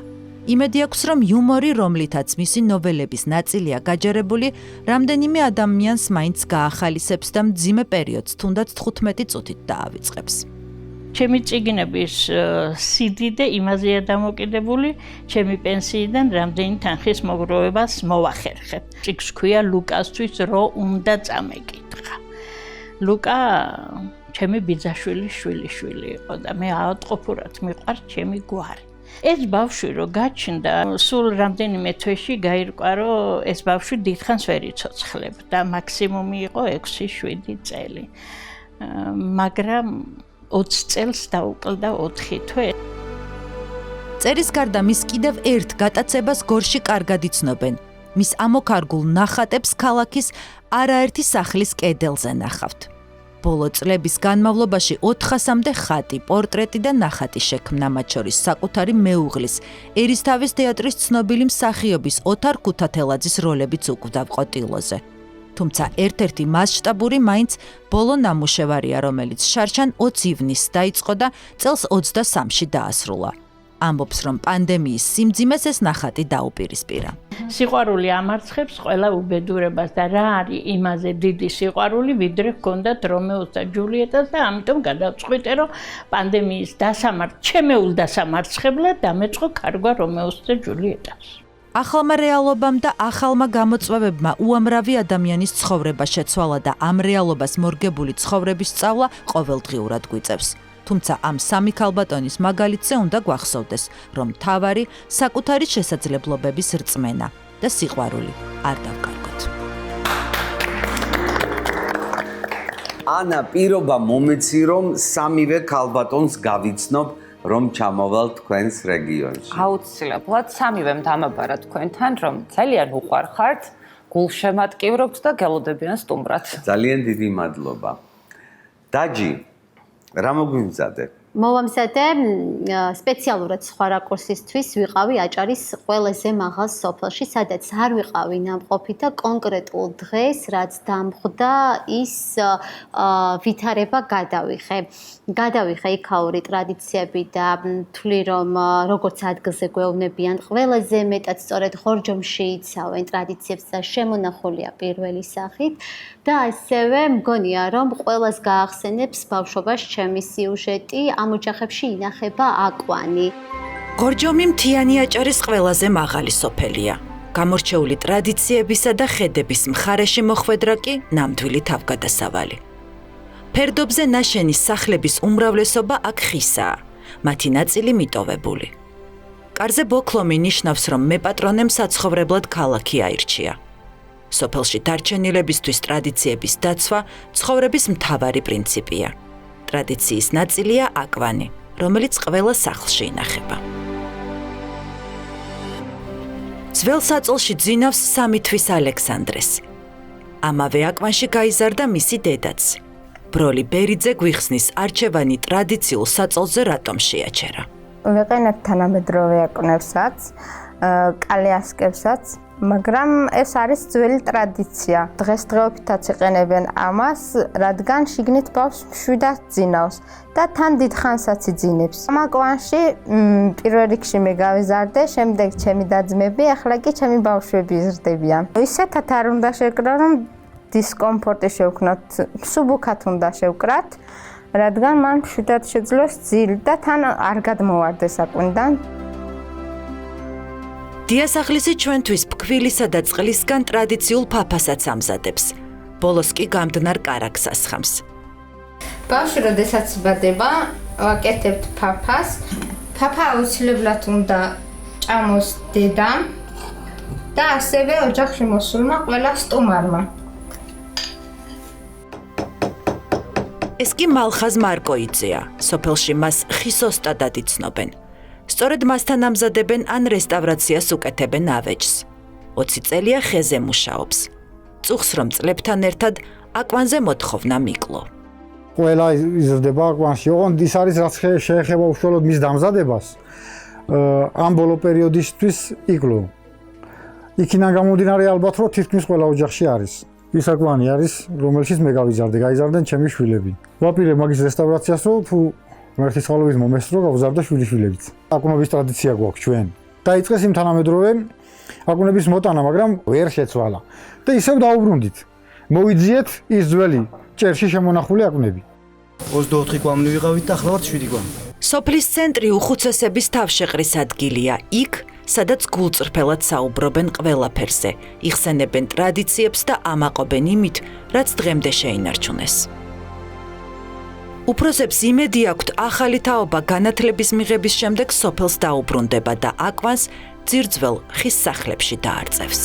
იმედი აქვს, რომ იუმორი, რომლითაც მისი ნოველების ნაწილია გაჯერებული, რამდენიმე ადამიანს მაინც გაახალისებს და მძიმე პერიოდს თუნდაც 15 წუთით დაავიწყებს. ჩემი წიგნების სიდიდე იმაზეა დამოკიდებული, ჩემი პენსიიდან რამდენი თანხის მოგროვებას მოვახერხებ. წიგნს ქვია ლუკასთვის რო უნდა წამეკითხა. ლუკა ჩემი ბიძაშვილის შვილიშვილი იყო და მე ავადმყოფურად მიყვარს ჩემი გვარი. ეს ბავშვი რო გაჩნდა, სულ რამდენიმე თვეში გაირკვა, რომ ეს ბავშვი დიდხანს ვერ იცოცხლებდა, მაქსიმუმი იყო 6-7 წელი. მაგრამ 20 წელს დაუკლდა 4 თვე. წერის გარდა მის კიდევ ერთ გატაცებას გორში კარგად იცნობენ. მის ამოქარგულ ნახატებს ქალაქის არაერთი სახლის კედელზე ნახავთ. ბოლო წლების განმავლობაში 400-მდე ხატი, პორტრეტი და ნახატი შექმნა, მათ შორის საკუთარი მეუღლის, ერისთავის თეატრის ცნობილი მსახიობის ოთარ ქუთათელაძის როლებიც უკვდავ ყოტილოზე. თუმცა ერთ-ერთი მასშტაბური მაინც ბოლო ნამუშევარია, რომელიც შარშან 20 ივნისს დაიწყო და წელს 23-ში დაასრულა. ამბობს, რომ პანდემიის სიმძიმეს ეს ნახატი დაუპირისპირა. სიყვარული ამარცხებს ყველა უბედურებას და რა არის იმაზე დიდი სიყვარული, ვიდრე ჰქონდათ რომეოს და ჯულიეტას და ამიტომ გადავწყვიტე, რომ პანდემიის ჩემეულ დასამარცხებლად დამეწყო ქარგვა რომეოს და ჯულიეტას. ახალმა რეალობამ და ახალმა გამოწვევებმა უამრავი ადამიანის ცხოვრება შეცვალა და ამ რეალობას მორგებული ცხოვრების სწავლა ყოველდღიურად გვიწევს. თუმცა ამ სამი ქალბატონის მაგალითზე უნდა გვახსოვდეს, რომ მთავარი საკუთარი შესაძლებლობების რწმენა და სიყვარული არ დავკარგოთ. ანა, პირობა მომეცი, რომ სამივე ქალბატონს გავიცნობ, რომ ჩამოვალ თქვენს რეგიონში. აუცილებლად სამივემ დამაბარა თქვენთან, რომ ძალიან უყვარხართ, გულშემატკივრობთ და გელოდებიან სტუმრად. ძალიან დიდი მადლობა. დაჯი, რა მოგვიმზადე? მოვამზადე სპეციალურად სხვა რაკურსისთვის ვიყავი აჭარის ყველაზე მაღალ სოფელში, სადაც არ ვიყავი ნამყოფი და კონკრეტულ დღეს, რაც დამხვდა, ის ვითარება გადავიხე. გადავიხე იქაური ტრადიციები და თვლი, რომ როგორც ადგილზე გვეუბნებიან, ყველაზე მეტად სწორედ ხორჯომში იცავენ ტრადიციებს და შემონახულია პირველი სახით და ასევე მგონია, რომ ყველას გაახსენებს ბავშვობას ჩემი სიუჟეტი, ამ ოჯახებში ინახება აკვანი. ხორჯომი მთიანი აჭარის ყველაზე მაღალი სოფელია. გამორჩეული ტრადიციებისა და ხედების მხარეში მოხვედრა კი ნამდვილი თავგადასავალი. ფერდობზე ნაშენი სახლების უმრავლესობა აქ ხისაა, მათი ნაწილი მიტოვებული. კარზე ბოქლომი ნიშნავს, რომ მეპატრონემ საცხოვრებლად ქალაქი აირჩია. სოფელში დარჩენილებისთვის ტრადიციების დაცვა ცხოვრების მთავარი პრინციპია. ტრადიციის ნაწილია აკვანი, რომელიც ყველა სახლში ინახება. ძველ საწოლში ძინავს სამი თვის ალექსანდრეს. ამავე აკვანში გაიზარდა მისი დედაც. ბროლი ბერიძე გვიხსნის არჩევანი ტრადიციულ საწოლზე რატომ შეაჩერა. ვიყენებ თანამედროვე აკვნებსაც, კალიასკებსაც, მაგრამ ეს არის ძველი ტრადიცია. დღესდღეობითაც იყენებენ ამას, რადგან შიგნით ბავშვს მშვიდად ძინავს და თან დიდხანსაც იძინებს. ამ აკვანში პირველ რიგში მე გავიზარდე, შემდეგ ჩემი და-ძმები, ახლა კი ჩემი ბავშვები იზრდებიან. ისეთად არ უნდა შეკრა, რომ დისკომფორტი შევქნათ, მსუბუქად უნდა შევკრათ, რადგან მან მშვიდად შეძლოს ძილი და თან არ გადმოვარდეს აკვნიდან. დიასახლისი ჩვენთვის ფქვილისა და წყლისგან ტრადიციულ ფაფასაც ამზადებს. ბოლოს კი გამდნარ კარაქს ასხამს. ბავშვი როდესაც იბადება, ვაკეთებთ ფაფას. ფაფა აუცილებლად უნდა ჭამოს დედამ და ასევე ოჯახში მოსულმა ყველა სტუმარმა. ეს კი მალხაზ მარკოიძეა. სოფელში მას ხის ოსტატად იცნობენ. სწორედ მასთან ამზადებენ ან რესტავრაციას უკეთებენ ავეჯს. 20 წელია ხეზე მუშაობს. წუხს რომ წლებთან ერთად აკვანზე მოთხოვნა მიკლო. ყველა იზრდება აკვანში. ოღონდ ის არის რაც შეეხება უშუალოდ მის დამზადებას. ამ ბოლო პერიოდისთვის იკლო. იქიდან გამომდინარე ალბათ რომ თითქმის ყველა ოჯახში არის. ის აკვანი არის, რომელშიც მე გავიზარდე, გაიზარდნენ ჩემი შვილები. ვაპირებ მაგის რესტავრაციას, რომ თუ მერტის ხალობის მომესწრო, გავზარდა შვილიშვილებიც. აკვანების ტრადიცია გვაქვს ჩვენ. დაიწყეს იმ თანამედროვე აკვანების მოტანა, მაგრამ ვერ შეცვალა. და ისევ დაუბრუნდით. მოვიძიეთ ის ძველი ჭერში შემონახული აკვანები. 24 გვამნი ვიყავით და ახლა ვართ 7 გვამი. სოფლის ცენტრი უხუცესების თავშეყრის ადგილია. იქ, სადაც გულწრფელად საუბრობენ ყველაფერზე, იხსენებენ ტრადიციებს და ამაყობენ იმით, რაც დღემდე შეინარჩუნეს. უფროსებს იმედი აქვთ, ახალი თაობა განათლების მიღების შემდეგ სოფელს დაუბრუნდება და აკვანს ძირძველ ხის სახლებში დაარწევს.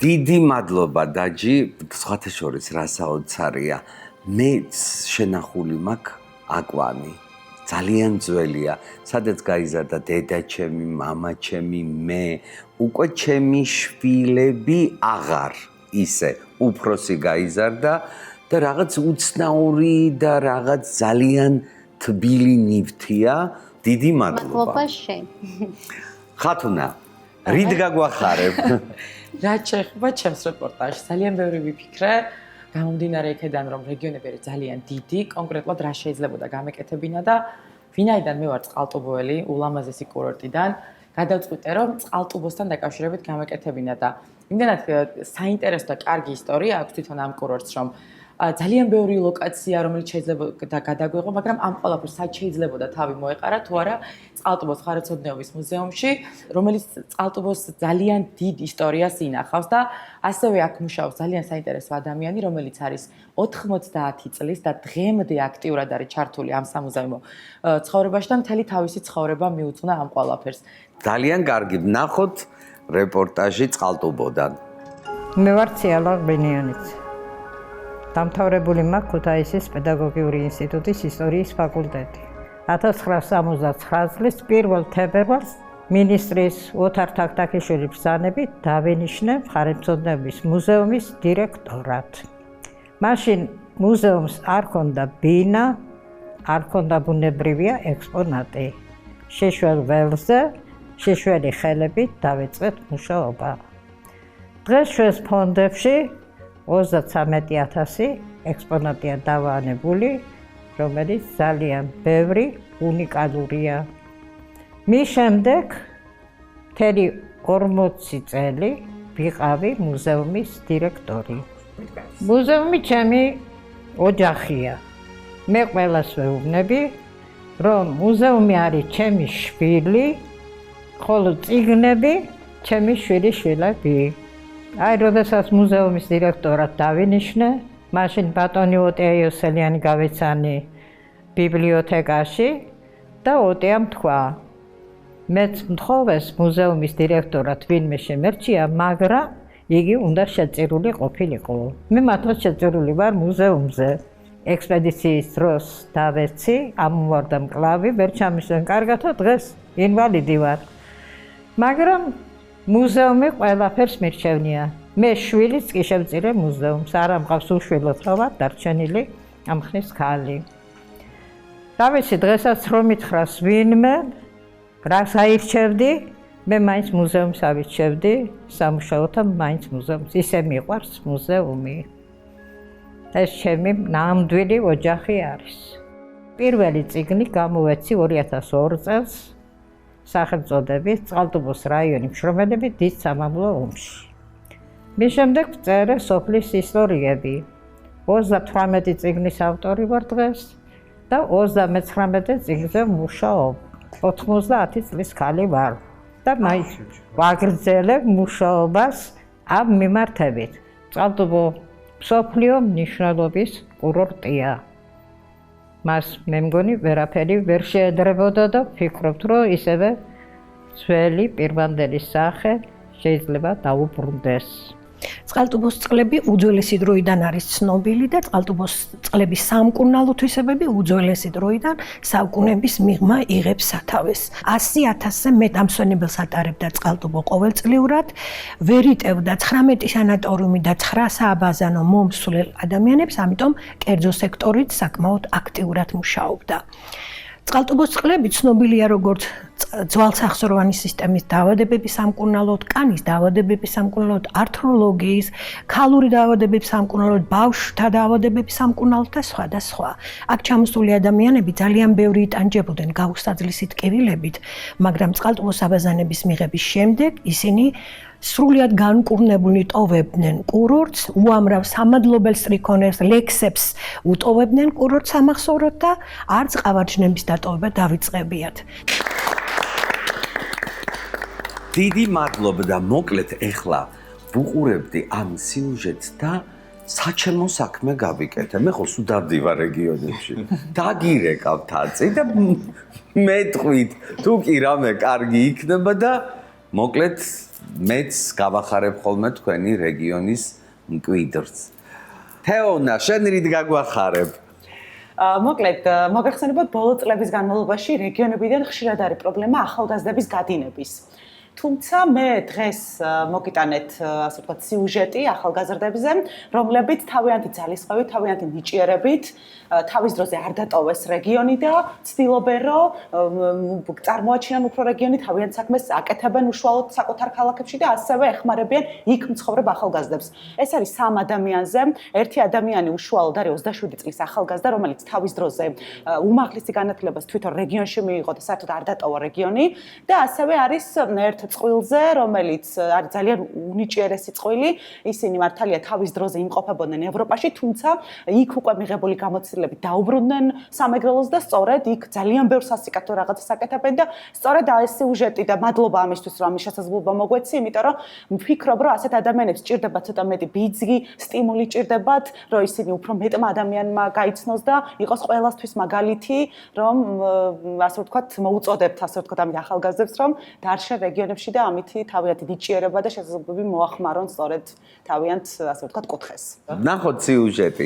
დიდი მადლობა დაჯი, სხვათა შორის რა საოცარია. მეც შენახული მაქვს აკვანი. ძალიან ძველია, სადაც გაიზარდა დედაჩემი, მამაჩემი, მე, უკვე ჩემი შვილები აღარ ისე უფროსი გაიზარდა და რაღაც უცნაური და რაღაც ძალიან თბილი ნივთია. დიდი მადლობა. მადლობა შენ. ხათუნა, რით გაგვახარებ? რაც შეეხება ჩემს რეპორტაჟს, ძალიან ბევრი ვიფიქრე, გამომდინარე იქედან, რომ რეგიონები არის ძალიან დიდი, კონკრეტულად რა შეიძლებოდა გამეკეთებინა და ვინაიდან მე ვარ წყალტუბოელი, ულამაზესი კურორტიდან, გადავწყვიტე, რომ წყალტუბოსთან დაკავშირებით გამეკეთებინა და იმდენად საინტერესო და კარგი ისტორია აქვს თვითონ ამ კურორტს, რომ ძალიან ბევრი ლოკაცია, რომელიც შეიძლება გადაგვეღო, მაგრამ ამ ყველაფერს სად შეიძლებოდა თავი მოეყარა თუ არა წყალტუბოს ხარისხმოვნების მუზეუმში, რომელიც წყალტუბოს ძალიან დიდ ისტორიას ინახავს და ასევე აქ მუშაობს ძალიან საინტერესო ადამიანი, რომელიც არის 90 წლის და დღემდე აქტიურად არის ჩართული ამ სამუზეუმო ცხოვრებაში და მთელი თავისი ცხოვრება მიუძღვნა ამ ყველაფერს. ძალიან კარგი, ვნახოთ რეპორტაჟი წყალტუბოდან. მე ვარ ციალა ღვინიანიც. დამთავრებული მაქვს ქუთაისის პედაგოგიური ინსტიტუტის ისტორიის ფაკულტეტი. 1979 წლის 1 თებერვალს მინისტრის ოთარ თაქთაქიშვილის ბრძანებით დავინიშნე მხარეთმცოდნეობის მუზეუმის დირექტორად. მაშინ მუზეუმს არ ჰქონდა ბინა, არ ჰქონდა ბუნებრივია ექსპონატი. შეშვალ ველზე, შეშველი ხელებით დავიწყეთ მუშაობა. დღეს ჩვენს ფონდებში 33,000 ექსპონატია დავაანებული, რომელიც ძალიან ბევრი უნიკალურია. მის შემდეგ მთელი 40 წელი ვიყავი მუზეუმის დირექტორი. მუზეუმი ჩემი ოჯახია. მე ყველას ვეუბნები, რომ მუზეუმი არის ჩემი შვილი, ხოლო წიგნები ჩემი შვილიშვილები. აი, როდესაც მუზეუმის დირექტორად დავინიშნე, მაშინ ბატონი ოტია იოსელიანი გავეცანი ბიბლიოთეკაში და ოტიამ თქვა, მეც მთხოვეს მუზეუმის დირექტორად ვინმე შემერჩია, მაგრამ იგი უნდა შეწირული ყოფილიყო. მე მართლა შეწირული ვარ მუზეუმზე. ექსპედიციის დროს დავეცი, ამოვარდა მკლავი, ვერ ჩამისვენ კარგად და დღეს ინვალიდი ვარ. მაგრამ მუზეუმი ყველაფერს მირჩევნია. მე შვილიც კი შევწირე მუზეუმს, არა მყავს უშვილოდ რა ვარ დარჩენილი ამ ხნის ქალი. რა ვიცი, დღესაც რომ მითხრას ვინმე, რას აირჩევდი, მე მაინც მუზეუმს ავირჩევდი, სამუშაოთა მაინც მუზეუმს. ისე მიყვარს მუზეუმი. ეს ჩემი ნამდვილი ოჯახი არის. პირველი წიგნი გამოვეცი 2002 წელს. სახელწოდებით წყალტუბოს რაიონი მშრომელები დიდ სამამულო ომში. მის შემდეგ ვწერე სოფლის ისტორიები. 38 წიგნის ავტორი ვარ დღეს და 39 წიგნზე ვმუშაობ. 90 წლის ქალი ვარ და მაინც ვაგრძელებ მუშაობას ამ მიმართებით. წყალტუბო მსოფლიო მნიშვნელობის კურორტია. მას მე მგონი ვერაფერი ვერ შეედრებოდა და ვფიქრობთ, რომ ისევე ძველი პირვანდელი სახე შეიძლება დაუბრუნდეს. წყალტუბოს წყლები უძველესი დროიდან არის ცნობილი და წყალტუბოს წყლების სამკურნალო თვისებები უძველესი დროიდან საუკუნეების მიღმა იღებს სათავეს. 100,000-ზე მეტ ამსვენებელს ატარებდა წყალტუბო ყოველწლიურად, ვერ იტევდა 19 სანატორიუმი და 9 სააბაზანო მომსვლელ ადამიანებს, ამიტომ კერძო სექტორით საკმაოდ აქტიურად მუშაობდა. წყალტუბოს წყლები ცნობილია როგორც ძვალსახსროვანი სისტემის დაავადებების სამკურნალოდ, კანის დაავადებების სამკურნალოდ, ართროლოგიის, ქალური დაავადებების სამკურნალოდ, ბავშვთა დაავადებების სამკურნალოდ და სხვა და სხვა. აქ ჩამოსული ადამიანები ძალიან ბევრი იტანჯებოდნენ გაუსაძლისი ტკივილებით, მაგრამ წყალტუბოს აბაზანების მიღების შემდეგ ისინი სრულიად განკურნებულნი ტოვებდნენ კურორტს, უამრავ სამადლობელ სტრიქონებს, ლექსებს უტოვებდნენ კურორტ სამახსოვროდ და არც ყავარჯნების დატოვება დავიწყებიათ. დიდი მადლობა და მოკლედ ეხლა ვუყურებდი ამ სიუჟეტს და საჩემო საქმე გავიკეთე. მე ხო სულ დავდივარ რეგიონებში. დაგირეკავთ აწი და მეტყვით თუ კი რამე კარგი იქნება და მოკლედ მეც გავახარებ ხოლმე თქვენი რეგიონის მკვიდრს. თეონა, შენ რით გაგვახარებ? მოკლედ, მოგეხსენებათ ბოლო წლების განმავლობაში რეგიონებიდან ხშირად არის პრობლემა ახალგაზრდების გადინების. თუმცა მე დღეს მოგიტანეთ, ასე ვთქვათ, სიუჟეტი ახალგაზრდებზე, რომლებიც თავიანთი ძალისხმევით, თავიანთი ნიჭიერებით თავის დროზე არ დატოვეს რეგიონი და ცდილობენ, რომ წარმოაჩინონ უფრო რეგიონი, თავიანთ საქმეს აკეთებენ უშუალოდ საკუთარ ქალაქებში და ასევე ეხმარებიან იქ მცხოვრებ ახალგაზრდებს. ეს არის სამ ადამიანზე. ერთი ადამიანი უშუალოდ არის 27 წლის ახალგაზრდა, რომელიც თავის დროზე უმაღლესი განათლებას თვითონ რეგიონში მიიღო და საერთოდ არ დატოვა რეგიონი და ასევე არის ერთ წყვილზე, რომელიც არის ძალიან უნიჭიერესი წყვილი. ისინი მართალია თავის დროზე იმყოფებოდნენ ევროპაში, თუმცა იქ უკვე მიღებული გამოცდილებით დაუბრუნდნენ სამეგრელოს და სწორედ იქ ძალიან ბევრ სასიკეთო რაღაცას აკეთებენ და სწორედ ეს სიუჟეტი და მადლობა ამისთვის, რომ ამის შესაძლებლობა მოგვეცი, იმიტომ რომ ვფიქრობ, რომ ასეთ ადამიანებს ჭირდება ცოტა მეტი ბიძგი, სტიმული ჭირდებათ, რომ ისინი უფრო მეტმა ადამიანმა გაიცნოს და იყოს ყველასთვის მაგალითი, რომ ასე ვთქვათ, მოუწოდებთ ასე ვთქვათ ამ ახალგაზრდებს, რომ დაარჩენ რეგიონებში და ამითი თავიანთი ნიჭიერება და შესაძლებლობები მოახმარონ სწორედ თავიანთ ასე ვთქვათ კუთხეს. ნახოთ სიუჟეტი.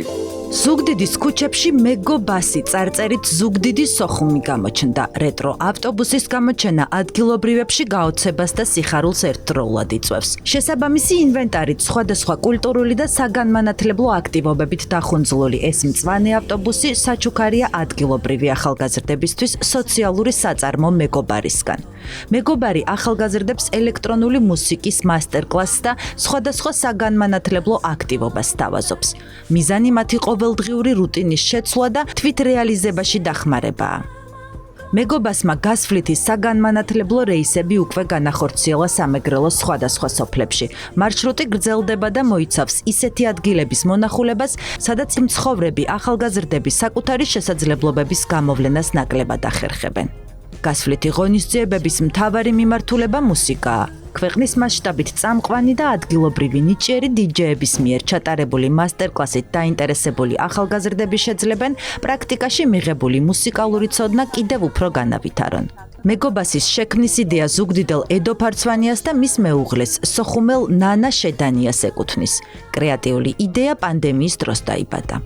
ზუგდიდის ქუჩებში მეგობასი წარწერით ზუგდიდი სოხუმი გამოჩნდა. რეტრო ავტობუსის გამოჩენა ადგილობრივებში გაოცებას და სიხარულს ერთდროულად იწვევს. შესაბამისი ინვენტარით სხვადასხვა კულტურული და საგანმანათლებლო აქტივობებით დახუნძლული ეს მწვანე ავტობუსი საჩუქარია ადგილობრივი ახალგაზრდებისთვის სოციალური საწარმო მეგობარისგან. მეგობარი ახალგაზრდებს ელექტრონული მუსიკის მასტერკლასს და სხვადასხვა საგანმანათლებლო აქტივობას სთავაზობს. მიზანი მათი ყოველდღიური რუტინის შეცვლა და თვითრეალიზებაში დახმარებაა. მეგობასმა გასვლითი საგანმანათლებლო რეისები უკვე განახორციელა სამეგრელოს სხვადასხვა სოფლებში. მარშრუტი გრძელდება და მოიცავს ისეთი ადგილების მონახულებას, სადაც მცხოვრები ახალგაზრდები საკუთარი შესაძლებლობების გამოვლენას ნაკლებად ახერხებენ. გასვლითი ღონისძიებების მთავარი მიმართულება მუსიკაა. ქვეყნის მასშტაბით წამყვანი და ადგილობრივი ნიჭიერი დიჯეების მიერ ჩატარებული მასტერკლასით დაინტერესებული ახალგაზრდები შეძლებენ პრაქტიკაში მიღებული მუსიკალური ცოდნა კიდევ უფრო განავითარონ. მეგობასის შექმნის იდეა ზუგდიდელ ედო ფარცვანიას და მის მეუღლეს სოხუმელ ნანა შედანიას ეკუთვნის. კრეატიული იდეა პანდემიის დროს დაიბადა.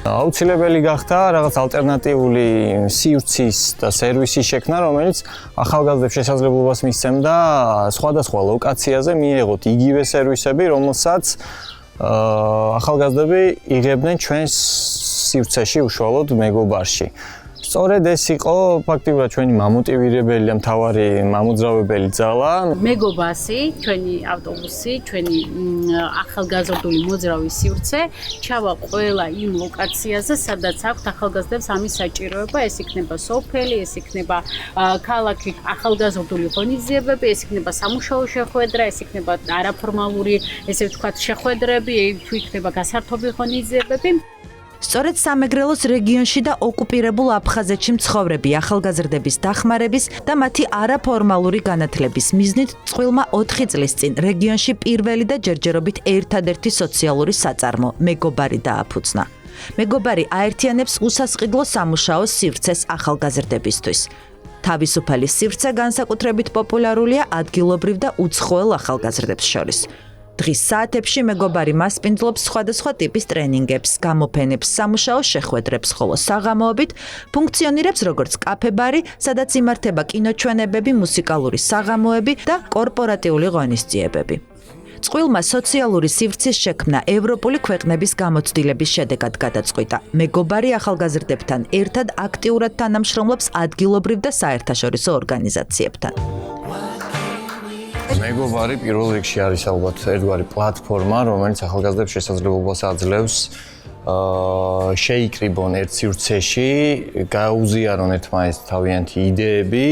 აუცილებელი გახდა რაღაც ალტერნატიული სივრცის და სერვისის შექმნა, რომელიც ახალგაზრდებს შესაძლებლობას მისცემდა სხვადასხვა ლოკაციაზე მიეღოთ იგივე სერვისები, რომელსაც ახალგაზრდები იღებდნენ ჩვენს სივრცეში უშუალოდ მეგობარში. სწორედ ეს იყო ფაქტიურად ჩვენი მამოტივირებელი და მთავარი მამოძრავებელი ძალა. მეგობასი, ჩვენი ავტობუსი, ჩვენი ახალგაზრდული მოძრავი სივრცე ჩავა ყველა იმ ლოკაციაზე, სადაც აქვთ ახალგაზრდებს ამის საჭიროება, ეს იქნება სოფელი, ეს იქნება ქალაქი ახალგაზრდული ღონისძიებები, ეს იქნება სამუშაო შეხვედრა, ეს იქნება არაფორმალური, ესე ვთქვათ, შეხვედრები, თუ იქნება გასართობი ღონისძიებები. სწორედ სამეგრელოს რეგიონში და ოკუპირებულ აფხაზეთში მცხოვრები ახალგაზრდების დახმარების და მათი არაფორმალური განათლების მიზნით წყვილმა 4 წლის წინ რეგიონში პირველი და ჯერჯერობით ერთადერთი სოციალური საწარმო მეგობარი დააფუძნა. მეგობარი აერთიანებს უსასყიდლო სამუშაო სივრცეს ახალგაზრდებისთვის. თავისუფალი სივრცე განსაკუთრებით პოპულარულია ადგილობრივ და უცხოელ ახალგაზრდებს შორის. დღის საათებში მეგობარი მასპინძლობს სხვადასხვა ტიპის ტრენინგებს, გამოფენებს, სამუშაო შეხვედრებს, ხოლო საღამოობით ფუნქციონირებს როგორც კაფე-ბარი, სადაც იმართება კინოჩვენებები, მუსიკალური საღამოები და კორპორატიული ღონისძიებები. წყვილმა სოციალური სივრცის შექმნა ევროპული ქვეყნების გამოცდილების შედეგად გადაწყვიტა. მეგობარი ახალგაზრდებთან ერთად აქტიურად თანამშრომლობს ადგილობრივ და საერთაშორისო ორგანიზაციებთან. მეგობარი პირველ რიგში არის ალბათ ერთგვარი პლატფორმა, რომელიც ახალგაზრდებს შესაძლებლობას აძლევს შეიკრიბონ ერთ სივრცეში, გაუზიარონ ერთმანეთს თავიანთი იდეები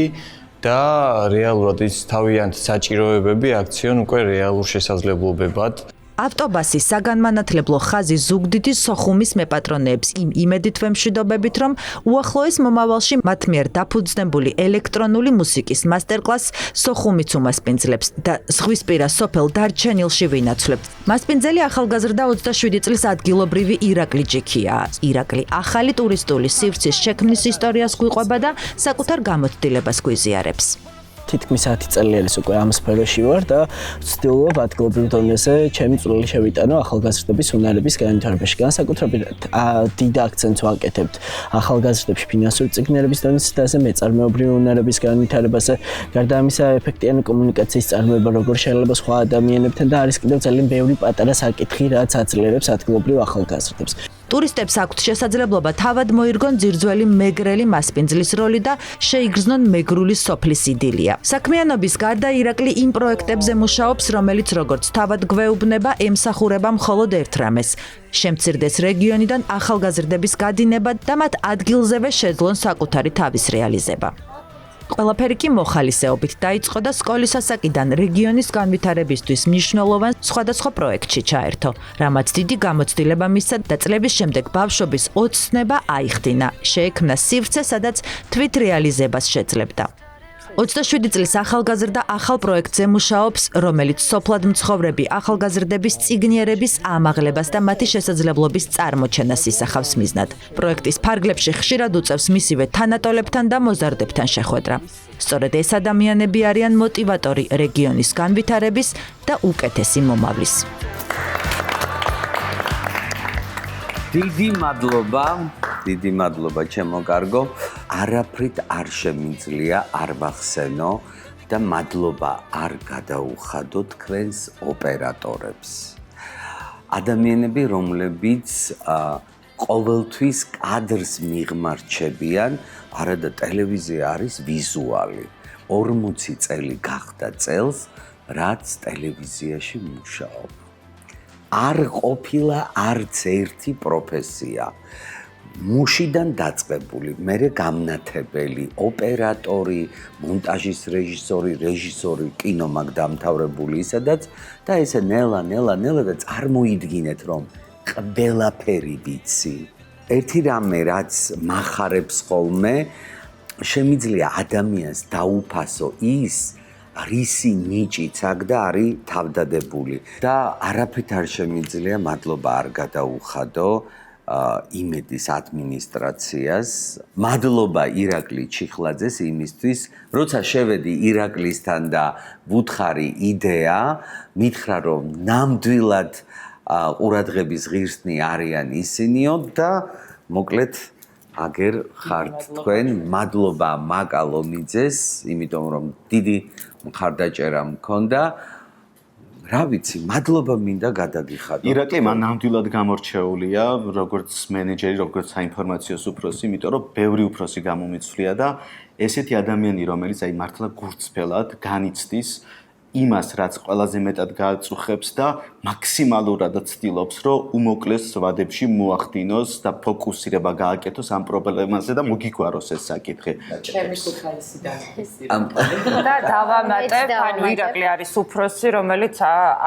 და რეალურად ის თავიანთი საჭიროებები აქციონ უკვე რეალურ შესაძლებლობებად. ავტობასის საგანმანათლებლო ხაზი ზუგდიდის სოხუმის მეპატრონეებს იმ იმედით ვემშვიდობებით, რომ უახლოეს მომავალში მათ მიერ დაფუძნებული ელექტრონული მუსიკის მასტერკლასს სოხუმიც უმასპინძლებს და ზღვისპირა სოფელ დარჩენილში ვინაცვლებთ. მასპინძელი ახალგაზრდა 27 წლის ადგილობრივი ირაკლი ჯიქია. ირაკლი ახალი ტურისტული სივრცის შექმნის ისტორიას გვიყვება და საკუთარ გამოცდილებას გვიზიარებს. თითქმის 10 წელი არის უკვე ამ სფეროში ვარ და ვცდილობ ადგილობრივ დონეზე ჩემი წვლილი შევიტანო ახალგაზრდების უნარების განვითარებაში. განსაკუთრებით დიდ აქცენტს ვაკეთებთ ახალგაზრდებში ფინანსური წიგნერების დონესაზე, მეწარმეობრივი უნარების განვითარებაზე, გარდა ამისა ეფექტიანი კომუნიკაციის წარმოება როგორ შეიძლება სხვა ადამიანებთან და არის კიდევ ძალიან ბევრი პატარა საკითხი, რაც აძლიერებს ადგილობრივ ახალგაზრდებს. ტურისტებს აქვთ შესაძლებლობა თავად მოირგონ ძირძველი მეგრელი მასპინძლის როლი და შეიგრძნონ მეგრული სოფლის იდილია. საქმიანობის გარდა ირაკლი იმ პროექტებზე მუშაობს, რომელიც როგორც თავად გვეუბნება, ემსახურება მხოლოდ ერთ რამეს: შემცირდეს რეგიონიდან ახალგაზრდების გადინება და მათ ადგილზევე შეძლონ საკუთარი თავის რეალიზება. ყველაფერი კი მოხალისეობით დაიწყო და სკოლის ასაკიდან რეგიონის განვითარებისთვის მნიშვნელოვან სხვადასხვა პროექტში ჩაერთო, რამაც დიდი გამოცდილება მისცა და წლების შემდეგ ბავშვობის ოცნება აიხდინა. შეექმნა სივრცე, სადაც თვით რეალიზებას შეძლებდა. 27 წლის ახალგაზრდა ახალ პროექტზე მუშაობს, რომელიც სოფლად მცხოვრები ახალგაზრდების წიგნიერების ამაღლებას და მათი შესაძლებლობის წარმოჩენას ისახავს მიზნად. პროექტის ფარგლებში ხშირად უწევს მისივე თანატოლებთან და მოზარდებთან შეხვედრა. სწორედ ეს ადამიანები არიან მოტივატორი რეგიონის განვითარების და უკეთესი მომავლის. დიდი მადლობა ჩემო კარგო. არაფრით არ შემიძლია არ ვახსენო და მადლობა არ გადაუხადო თქვენს ოპერატორებს. ადამიანები, რომლებიც ყოველთვის კადრს მიღმარჩებიან, არადა ტელევიზია არის ვიზუალი. 40 წელი გახდა წელს, რაც ტელევიზიაში მუშაობ. არ ყოფილა არც ერთი პროფესია. მუშიდან დაწყებული, მერე გამნათებელი, ოპერატორი, მონტაჟის რეჟისორი, კინომაგ დამთავრებული ისედაც და ესე ნელა და წარმოიდგინეთ, რომ ყველაფერი ვიცი. ერთი რამე, რაც მახარებს ხოლმე, შემიძლია ადამიანს დაუფასო ის, რისი ნიჭიც აქ და არის თავდადებული და არაფრით არ შემიძლია მადლობა არ გადაუხადო იმედის ადმინისტრაციას. მადლობა ირაკლი ჩიხლაძეს იმისთვის, როცა შევედი ირაკლისთან და ვუთხარი იდეა, მითხრა რომ ნამდვილად ყურადღების ღირსნი არიან ისინიო და მოკლედ აგერ ხართ თქვენ. მადლობა მაკა ლომიძეს, იმიტომ რომ დიდი მხარდაჭერა მქონდა. რა ვიცი, მადლობა მინდა გადაგიხადო. ირაკლი მან ნამდვილად გამორჩეულია, როგორც მენეჯერი, როგორც საინფორმაციო უფროსი, იმიტომ რომ ბევრი უფროსი გამომიცვლია და ესეთი ადამიანი, რომელიც აი მართლა გურწფელად განიცდის იმას, რაც ყველაზე მეტად გააწუხებს და მაქსიმალურად ცდილობს, რომ უმოკლეს ვადებში მოახდინოს და ფოკუსირება გააკეთოს ამ პრობლემაზე და მოგიგვაროს ეს საკითხი. ჩემი ხალისიდან და დავამატებ, ანუ ირაკლი არის უფროსი, რომელიც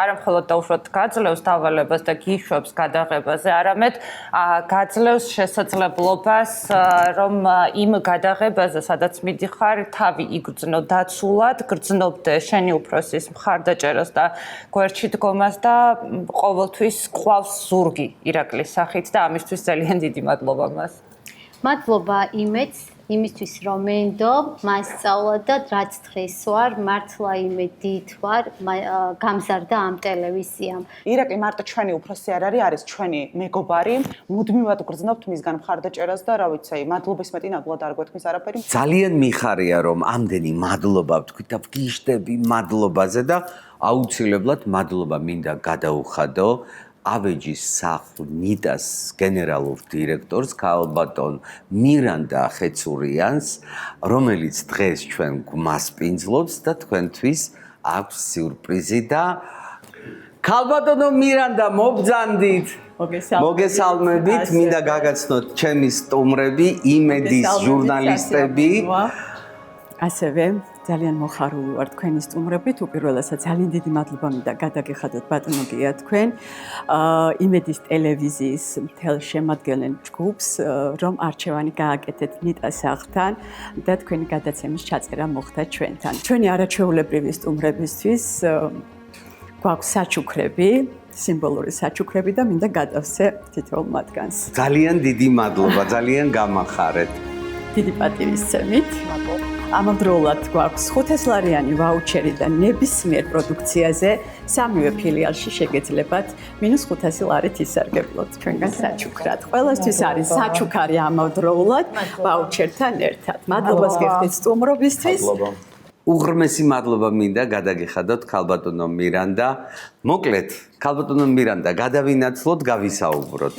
არამხოლოდ დაუშვათ გაძლევს დავალებას და გიშვებს გადაღებაზე, არამედ გაძლევს შესაძლებლობას, რომ იმ გადაღებაზე, სადაც მიდიხარ, თავი იგრძნო დაცულად, გრძნობდე შენი უფროსის მხარდაჭერას და გვერდში დგომას და ყოველთვის ყავს ზურგი ირაკლის სახით და ამისთვის ძალიან დიდი მადლობა მას. მადლობა იმისთვის რომ მენდო მასწავლა და რაც დღეს ვარ მართლა იმედით ვარ გამზარდა ამ ტელევიზიამ. ირაკლი მარტო ჩვენი უფროსი არ არის ჩვენი მეგობარი, მუდმივად გრძნობთ მისგან მხარდაჭერას და რა ვიცი, მადლობის მეტი ნაკლად არ გვეთქმის არაფერი. ძალიან მიხარია რომ ამდენი მადლობა ვთქვით და ვგიშდები მადლობაზე და აუცილებლად მადლობა მინდა გადაუხადო ავეჯის სახლ ნიტას გენერალურ დირექტორს ქალბატონ მირანდა ხეცურიანს, რომელიც დღეს ჩვენ გვმასპინძლობს და თქვენთვის აქვს სიურპრიზი და ქალბატონო მირანდა მობძანდით. მოგესალმებით, მინდა გაგაცნოთ ჩემი სტუმრები, იმედის ჟურნალისტები. ასევე ძალიან მოხარული ვარ თქვენი სტუმრებით. უპირველესად ძალიან დიდი მადლობა მინდა გადაგიხადოთ ბატონო გია თქვენ იმედის ტელევიზიის მთელ შემადგენელ ჯგუფს, რომ არჩევანი გააკეთეთ ნიტას სახლთან და თქვენი გადაცემის ჩაწერა მოხდა ჩვენთან. ჩვენი არაჩვეულებრივი სტუმრებისთვის გვაქვს საჩუქრები, სიმბოლური საჩუქრები და მინდა გადავსე თითოეულ მათგანს. ძალიან დიდი მადლობა, ძალიან გამახარეთ. დიდი პატივისცემით. ამავდროულად გვაქვს 500 ლარიანი ვაუჩერი და ნებისმიერ პროდუქციაზე სამივე ფილიალში შეგეძლებათ -500 ლარით ისარგებლოთ ჩვენგან საჩუქრად. ყველასთვის არის საჩუქარი ამავდროულად ვაუჩერთან ერთად. მადლობას გიხდით სტუმრობისთვის. უღრმესი მადლობა მინდა გადაგიხადოთ ქალბატონო მირანდა. მოკლედ, ქალბატონო მირანდა, გადავინაცვლოთ, გავისაუბროთ.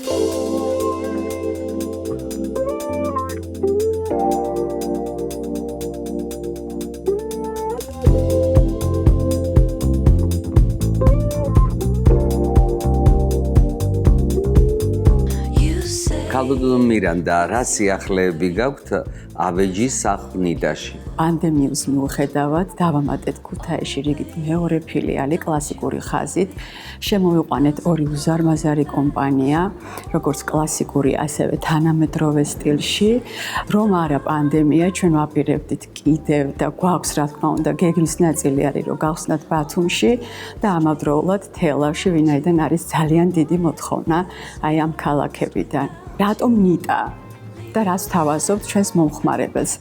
ქალბატონო მირანდა, რა სიახლეები გაქვთ ავეჯის სახლ ნიტაში? პანდემიის მიუხედავად დავამატეთ ქუთაისში რიგით მეორე ფილიალი კლასიკური ხაზით. შემოვიყვანეთ ორი უზარმაზარი კომპანია, როგორც კლასიკური, ასევე თანამედროვე სტილში. რომ არა პანდემია, ჩვენ ვაპირებდით კიდევ და გვაქვს რა თქმა უნდა გეგმის ნაწილი არის, რომ გავხსნათ ბათუმში და ამავდროულად თელავში, ვინაიდან არის ძალიან დიდი მოთხოვნა აი ამ ქალაქებიდან. რატომ ნიტა? და რას თავაზობთ ჩვენს მომხმარებელს.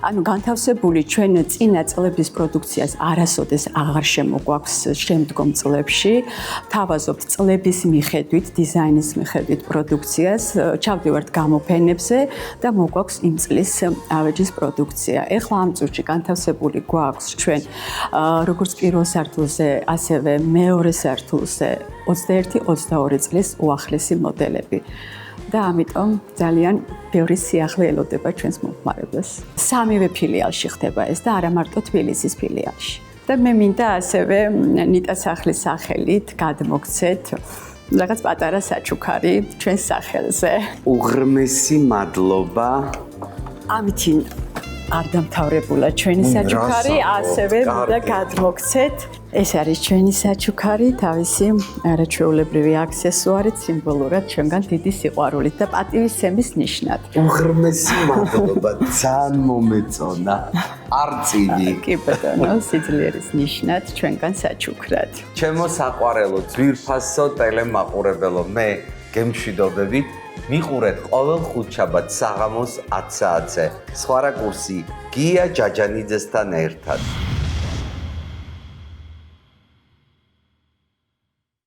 ანუ განთავსებული ჩვენ წინა წლების პროდუქციას არასოდეს აღარ შემოგვაქვს შემდგომ წლებში. თავაზობთ წლების მიხედვით, დიზაინის მიხედვით პროდუქციას, ჩავდივართ გამოფენებზე და მოგვაქვს იმ წლის ავეჯის პროდუქცია. ეხლა ამ წუთში განთავსებული გვაქვს ჩვენ როგორც პირველ სართულზე, ასევე მეორე სართულზე 21-22 წლის უახლესი მოდელები. და ამიტომ ძალიან ბევრი სიახლე ელოდება ჩვენს მომხმარებელს. სამივე ფილიალში ხდება ეს და არა მარტო თბილისის ფილიალში. და მე მინდა ასევე ნიტას სახლის სახელით გადმოგცეთ რაღაც პატარა საჩუქარი ჩვენს სახელზე. უღრმესი მადლობა. ამითი არ დამთავრებულა ჩვენი საჩუქარი, ასევე მინდა გადმოგცეთ. ეს არის ჩვენი საჩუქარი, თავისი არაჩვეულებრივი აქსესუარით, სიმბოლურად ჩვენგან დიდი სიყვარულით და პატივისცემის ნიშნად. უღრმესი მადლობა, ძალიან მომეწონა. არწივი. კი ბატონო, სიძლიერის ნიშნად ჩვენგან საჩუქრად. ჩემო საყვარელო, ძვირფასო ტელემაყურებელო, მე გემშვიდობებით. მიყურეთ ყოველ ხუთშაბათს საღამოს 10 საათზე. სხვა რაკურსი გია ჯაჯანიძესთან ერთად.